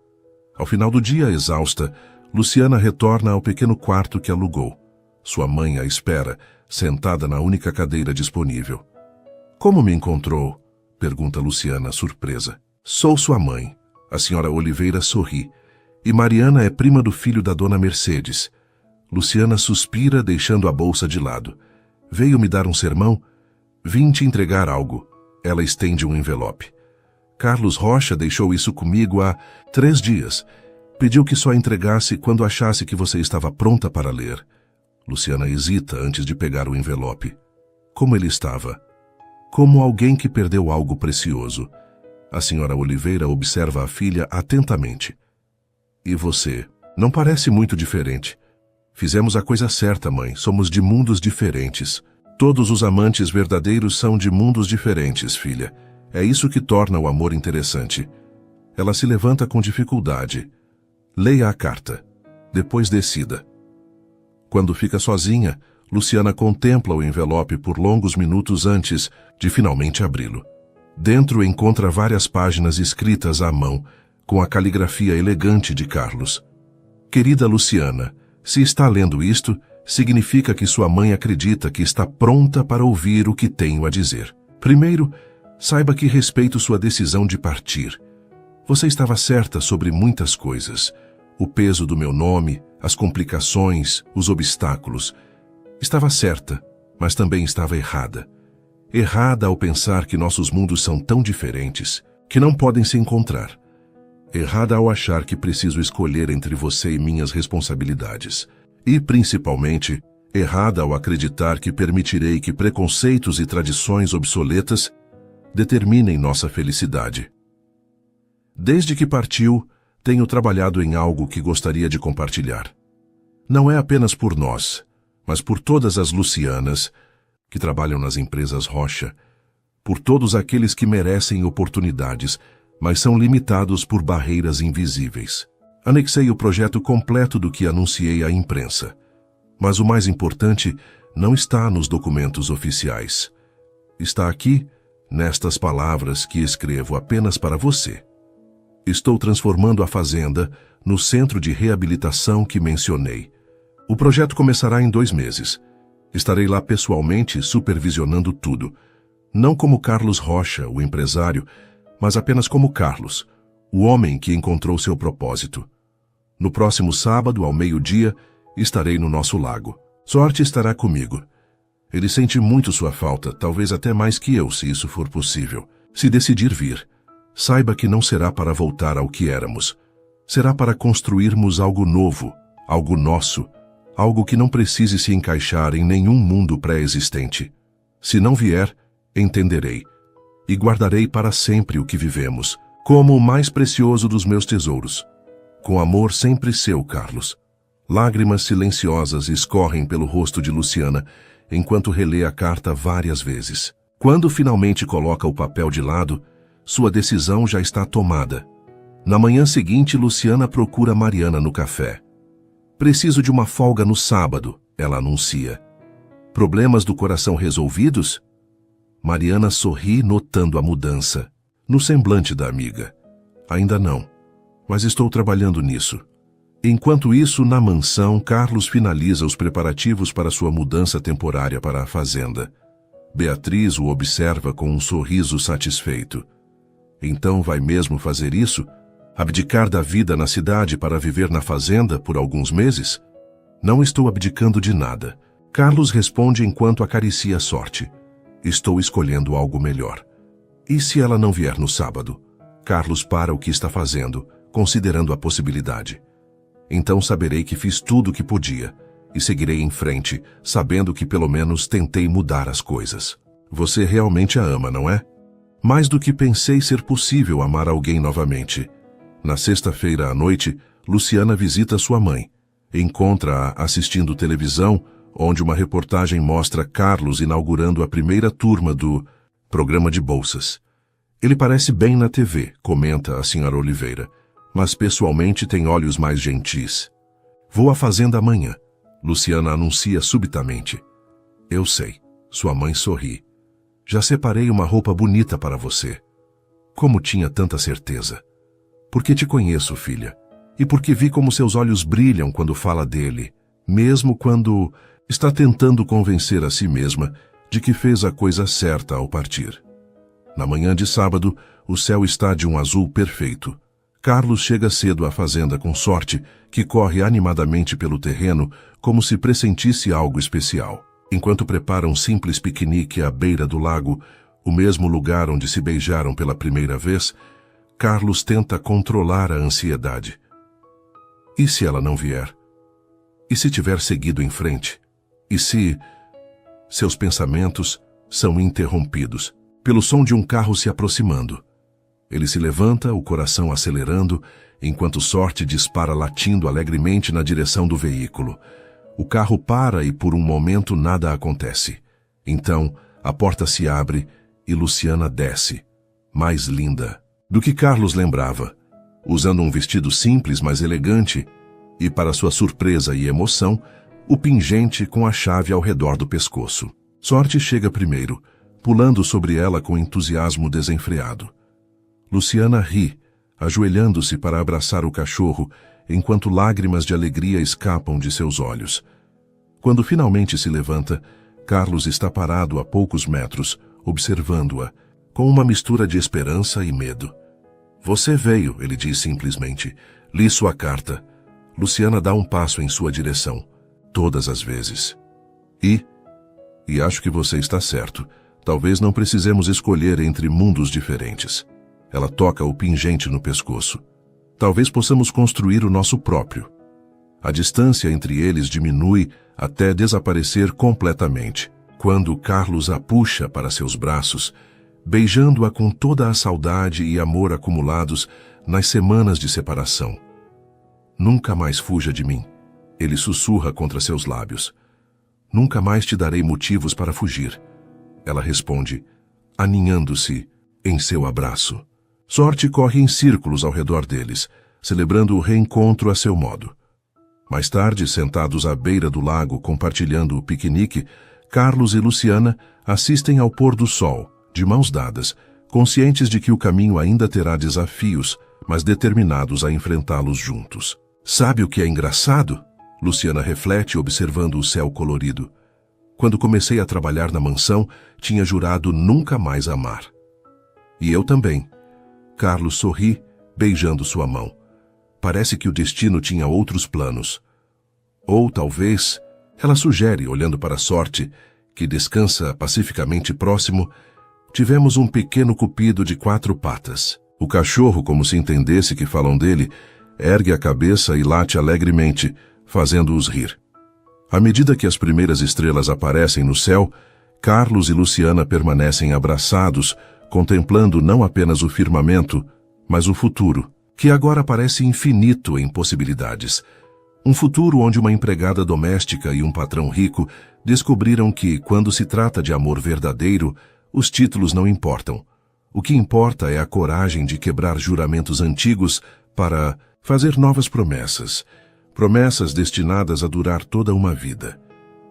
Ao final do dia, exausta, Luciana retorna ao pequeno quarto que alugou. Sua mãe a espera, sentada na única cadeira disponível. Como me encontrou? Pergunta Luciana, surpresa. Sou sua mãe. A senhora Oliveira sorri. E Mariana é prima do filho da dona Mercedes. Luciana suspira, deixando a bolsa de lado. Veio me dar um sermão? Vim te entregar algo. Ela estende um envelope. Carlos Rocha deixou isso comigo há 3 dias. Pediu que só entregasse quando achasse que você estava pronta para ler. Luciana hesita antes de pegar o envelope. Como ele estava? Como alguém que perdeu algo precioso. A senhora Oliveira observa a filha atentamente. E você? Não parece muito diferente. Fizemos a coisa certa, mãe. Somos de mundos diferentes. Todos os amantes verdadeiros são de mundos diferentes, filha. É isso que torna o amor interessante. Ela se levanta com dificuldade. Leia a carta. Depois decida. Quando fica sozinha, Luciana contempla o envelope por longos minutos antes de finalmente abri-lo. Dentro encontra várias páginas escritas à mão, com a caligrafia elegante de Carlos. Querida Luciana, se está lendo isto, significa que sua mãe acredita que está pronta para ouvir o que tenho a dizer. Primeiro, saiba que respeito sua decisão de partir. Você estava certa sobre muitas coisas. O peso do meu nome, as complicações, os obstáculos. Estava certa, mas também estava errada. Errada ao pensar que nossos mundos são tão diferentes, que não podem se encontrar. Errada ao achar que preciso escolher entre você e minhas responsabilidades. E, principalmente, errada ao acreditar que permitirei que preconceitos e tradições obsoletas determinem nossa felicidade. Desde que partiu, tenho trabalhado em algo que gostaria de compartilhar. Não é apenas por nós, mas por todas as Lucianas que trabalham nas empresas Rocha, por todos aqueles que merecem oportunidades, mas são limitados por barreiras invisíveis. Anexei o projeto completo do que anunciei à imprensa. Mas o mais importante não está nos documentos oficiais. Está aqui, nestas palavras que escrevo apenas para você. Estou transformando a fazenda no centro de reabilitação que mencionei. O projeto começará em 2 meses. Estarei lá pessoalmente supervisionando tudo. Não como Carlos Rocha, o empresário, mas apenas como Carlos, o homem que encontrou seu propósito. No próximo sábado, ao meio-dia, estarei no nosso lago. Sorte estará comigo. Ele sente muito sua falta, talvez até mais que eu, se isso for possível. Se decidir vir, saiba que não será para voltar ao que éramos. Será para construirmos algo novo, algo nosso, algo que não precise se encaixar em nenhum mundo pré-existente. Se não vier, entenderei, e guardarei para sempre o que vivemos, como o mais precioso dos meus tesouros. Com amor sempre seu, Carlos. Lágrimas silenciosas escorrem pelo rosto de Luciana, enquanto relê a carta várias vezes. Quando finalmente coloca o papel de lado, sua decisão já está tomada. Na manhã seguinte, Luciana procura Mariana no café. Preciso de uma folga no sábado, ela anuncia. Problemas do coração resolvidos? Mariana sorri, notando a mudança no semblante da amiga. Ainda não, mas estou trabalhando nisso. Enquanto isso, na mansão, Carlos finaliza os preparativos para sua mudança temporária para a fazenda. Beatriz o observa com um sorriso satisfeito. Então vai mesmo fazer isso? Abdicar da vida na cidade para viver na fazenda por alguns meses? Não estou abdicando de nada. Carlos responde enquanto acaricia a sorte. Estou escolhendo algo melhor. E se ela não vier no sábado? Carlos para o que está fazendo, considerando a possibilidade. Então saberei que fiz tudo o que podia, e seguirei em frente, sabendo que pelo menos tentei mudar as coisas. Você realmente a ama, não é? Mais do que pensei ser possível amar alguém novamente. Na sexta-feira à noite, Luciana visita sua mãe. Encontra-a assistindo televisão, onde uma reportagem mostra Carlos inaugurando a primeira turma do programa de bolsas. Ele parece bem na TV, comenta a senhora Oliveira, mas pessoalmente tem olhos mais gentis. Vou à fazenda amanhã, Luciana anuncia subitamente. Eu sei, sua mãe sorri. Já separei uma roupa bonita para você. Como tinha tanta certeza. Porque te conheço, filha, e porque vi como seus olhos brilham quando fala dele, mesmo quando está tentando convencer a si mesma de que fez a coisa certa ao partir. Na manhã de sábado, o céu está de um azul perfeito. Carlos chega cedo à fazenda com Sorte, que corre animadamente pelo terreno como se pressentisse algo especial. Enquanto prepara um simples piquenique à beira do lago, o mesmo lugar onde se beijaram pela primeira vez, Carlos tenta controlar a ansiedade. E se ela não vier? E se tiver seguido em frente? E se... Seus pensamentos são interrompidos pelo som de um carro se aproximando. Ele se levanta, o coração acelerando, enquanto Sorte dispara latindo alegremente na direção do veículo. O carro para e por um momento nada acontece. Então, a porta se abre e Luciana desce. mais linda do que Carlos lembrava, usando um vestido simples, mas elegante, e, para sua surpresa e emoção, o pingente com a chave ao redor do pescoço. Sorte chega primeiro, pulando sobre ela com entusiasmo desenfreado. Luciana ri, ajoelhando-se para abraçar o cachorro, enquanto lágrimas de alegria escapam de seus olhos. Quando finalmente se levanta, Carlos está parado a poucos metros, observando-a, com uma mistura de esperança e medo. Você veio, ele diz simplesmente. Li sua carta. Luciana dá um passo em sua direção, todas as vezes. E acho que você está certo. Talvez não precisemos escolher entre mundos diferentes. Ela toca o pingente no pescoço. Talvez possamos construir o nosso próprio. A distância entre eles diminui até desaparecer completamente, quando Carlos a puxa para seus braços, beijando-a com toda a saudade e amor acumulados nas semanas de separação. Nunca mais fuja de mim, ele sussurra contra seus lábios. Nunca mais te darei motivos para fugir. Ela responde, aninhando-se em seu abraço. Sorte corre em círculos ao redor deles, celebrando o reencontro a seu modo. Mais tarde, sentados à beira do lago compartilhando o piquenique, Carlos e Luciana assistem ao pôr do sol, de mãos dadas, conscientes de que o caminho ainda terá desafios, mas determinados a enfrentá-los juntos. Sabe o que é engraçado? Luciana reflete observando o céu colorido. Quando comecei a trabalhar na mansão, tinha jurado nunca mais amar. E eu também. Carlos sorri, beijando sua mão. Parece que o destino tinha outros planos. Ou, talvez, ela sugere, olhando para a Sorte, que descansa pacificamente próximo, tivemos um pequeno cupido de 4 patas. O cachorro, como se entendesse que falam dele, ergue a cabeça e late alegremente, fazendo-os rir. À medida que as primeiras estrelas aparecem no céu, Carlos e Luciana permanecem abraçados, contemplando não apenas o firmamento, mas o futuro, que agora parece infinito em possibilidades. Um futuro onde uma empregada doméstica e um patrão rico descobriram que, quando se trata de amor verdadeiro, os títulos não importam. O que importa é a coragem de quebrar juramentos antigos para fazer novas promessas. Promessas destinadas a durar toda uma vida.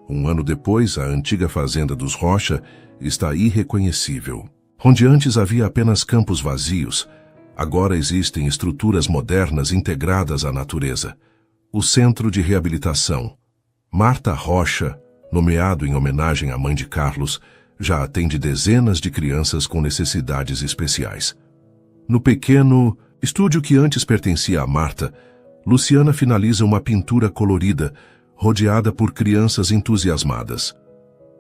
Um ano depois, a antiga fazenda dos Rocha está irreconhecível. Onde antes havia apenas campos vazios, agora existem estruturas modernas integradas à natureza. O Centro de Reabilitação. Marta Rocha, nomeado em homenagem à mãe de Carlos, já atende dezenas de crianças com necessidades especiais. No pequeno estúdio que antes pertencia a Marta, Luciana finaliza uma pintura colorida, rodeada por crianças entusiasmadas.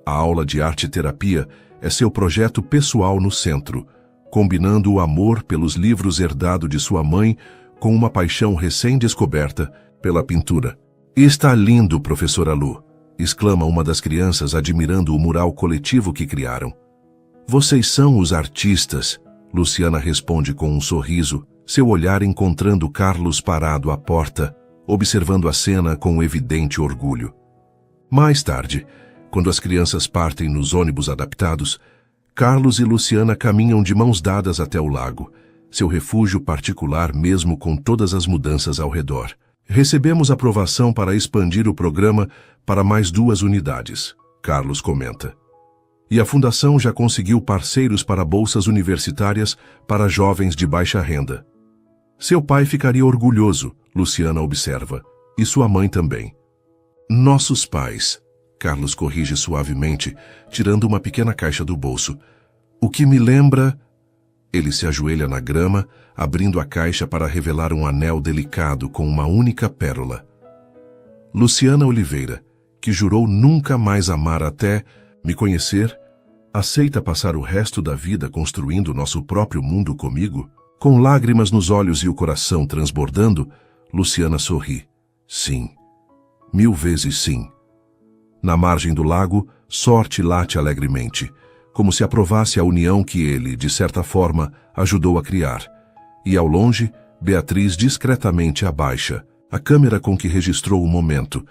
A aula de arte-terapia é seu projeto pessoal no centro, combinando o amor pelos livros herdado de sua mãe com uma paixão recém-descoberta pela pintura. "Está lindo, professora Lu", exclama uma das crianças admirando o mural coletivo que criaram. "Vocês são os artistas", Luciana responde com um sorriso, seu olhar encontrando Carlos parado à porta, observando a cena com evidente orgulho. Mais tarde, quando as crianças partem nos ônibus adaptados, Carlos e Luciana caminham de mãos dadas até o lago, seu refúgio particular mesmo com todas as mudanças ao redor. "Recebemos aprovação para expandir o programa para mais 2 unidades", Carlos comenta. "E a Fundação já conseguiu parceiros para bolsas universitárias para jovens de baixa renda." "Seu pai ficaria orgulhoso", Luciana observa, "e sua mãe também." "Nossos pais", Carlos corrige suavemente, tirando uma pequena caixa do bolso. "O que me lembra..." Ele se ajoelha na grama, abrindo a caixa para revelar um anel delicado com uma única pérola. Luciana Oliveira, que jurou nunca mais amar até me conhecer, aceita passar o resto da vida construindo nosso próprio mundo comigo? Com lágrimas nos olhos e o coração transbordando, Luciana sorri. "Sim. 1000 vezes sim." Na margem do lago, Sorte late alegremente, como se aprovasse a união que ele, de certa forma, ajudou a criar. E ao longe, Beatriz discretamente abaixa a câmera com que registrou o momento,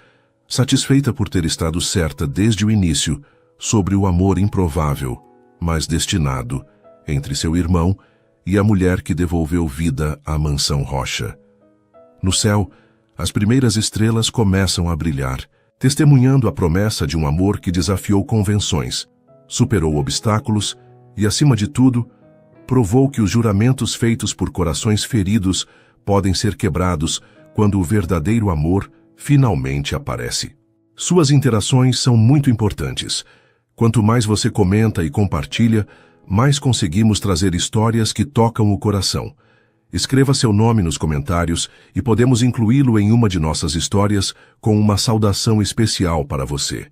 satisfeita por ter estado certa desde o início sobre o amor improvável, mas destinado, entre seu irmão e a mulher que devolveu vida à mansão Rocha. No céu, as primeiras estrelas começam a brilhar, testemunhando a promessa de um amor que desafiou convenções, superou obstáculos e, acima de tudo, provou que os juramentos feitos por corações feridos podem ser quebrados quando o verdadeiro amor finalmente aparece. Suas interações são muito importantes. Quanto mais você comenta e compartilha, mais conseguimos trazer histórias que tocam o coração. Escreva seu nome nos comentários e podemos incluí-lo em uma de nossas histórias com uma saudação especial para você.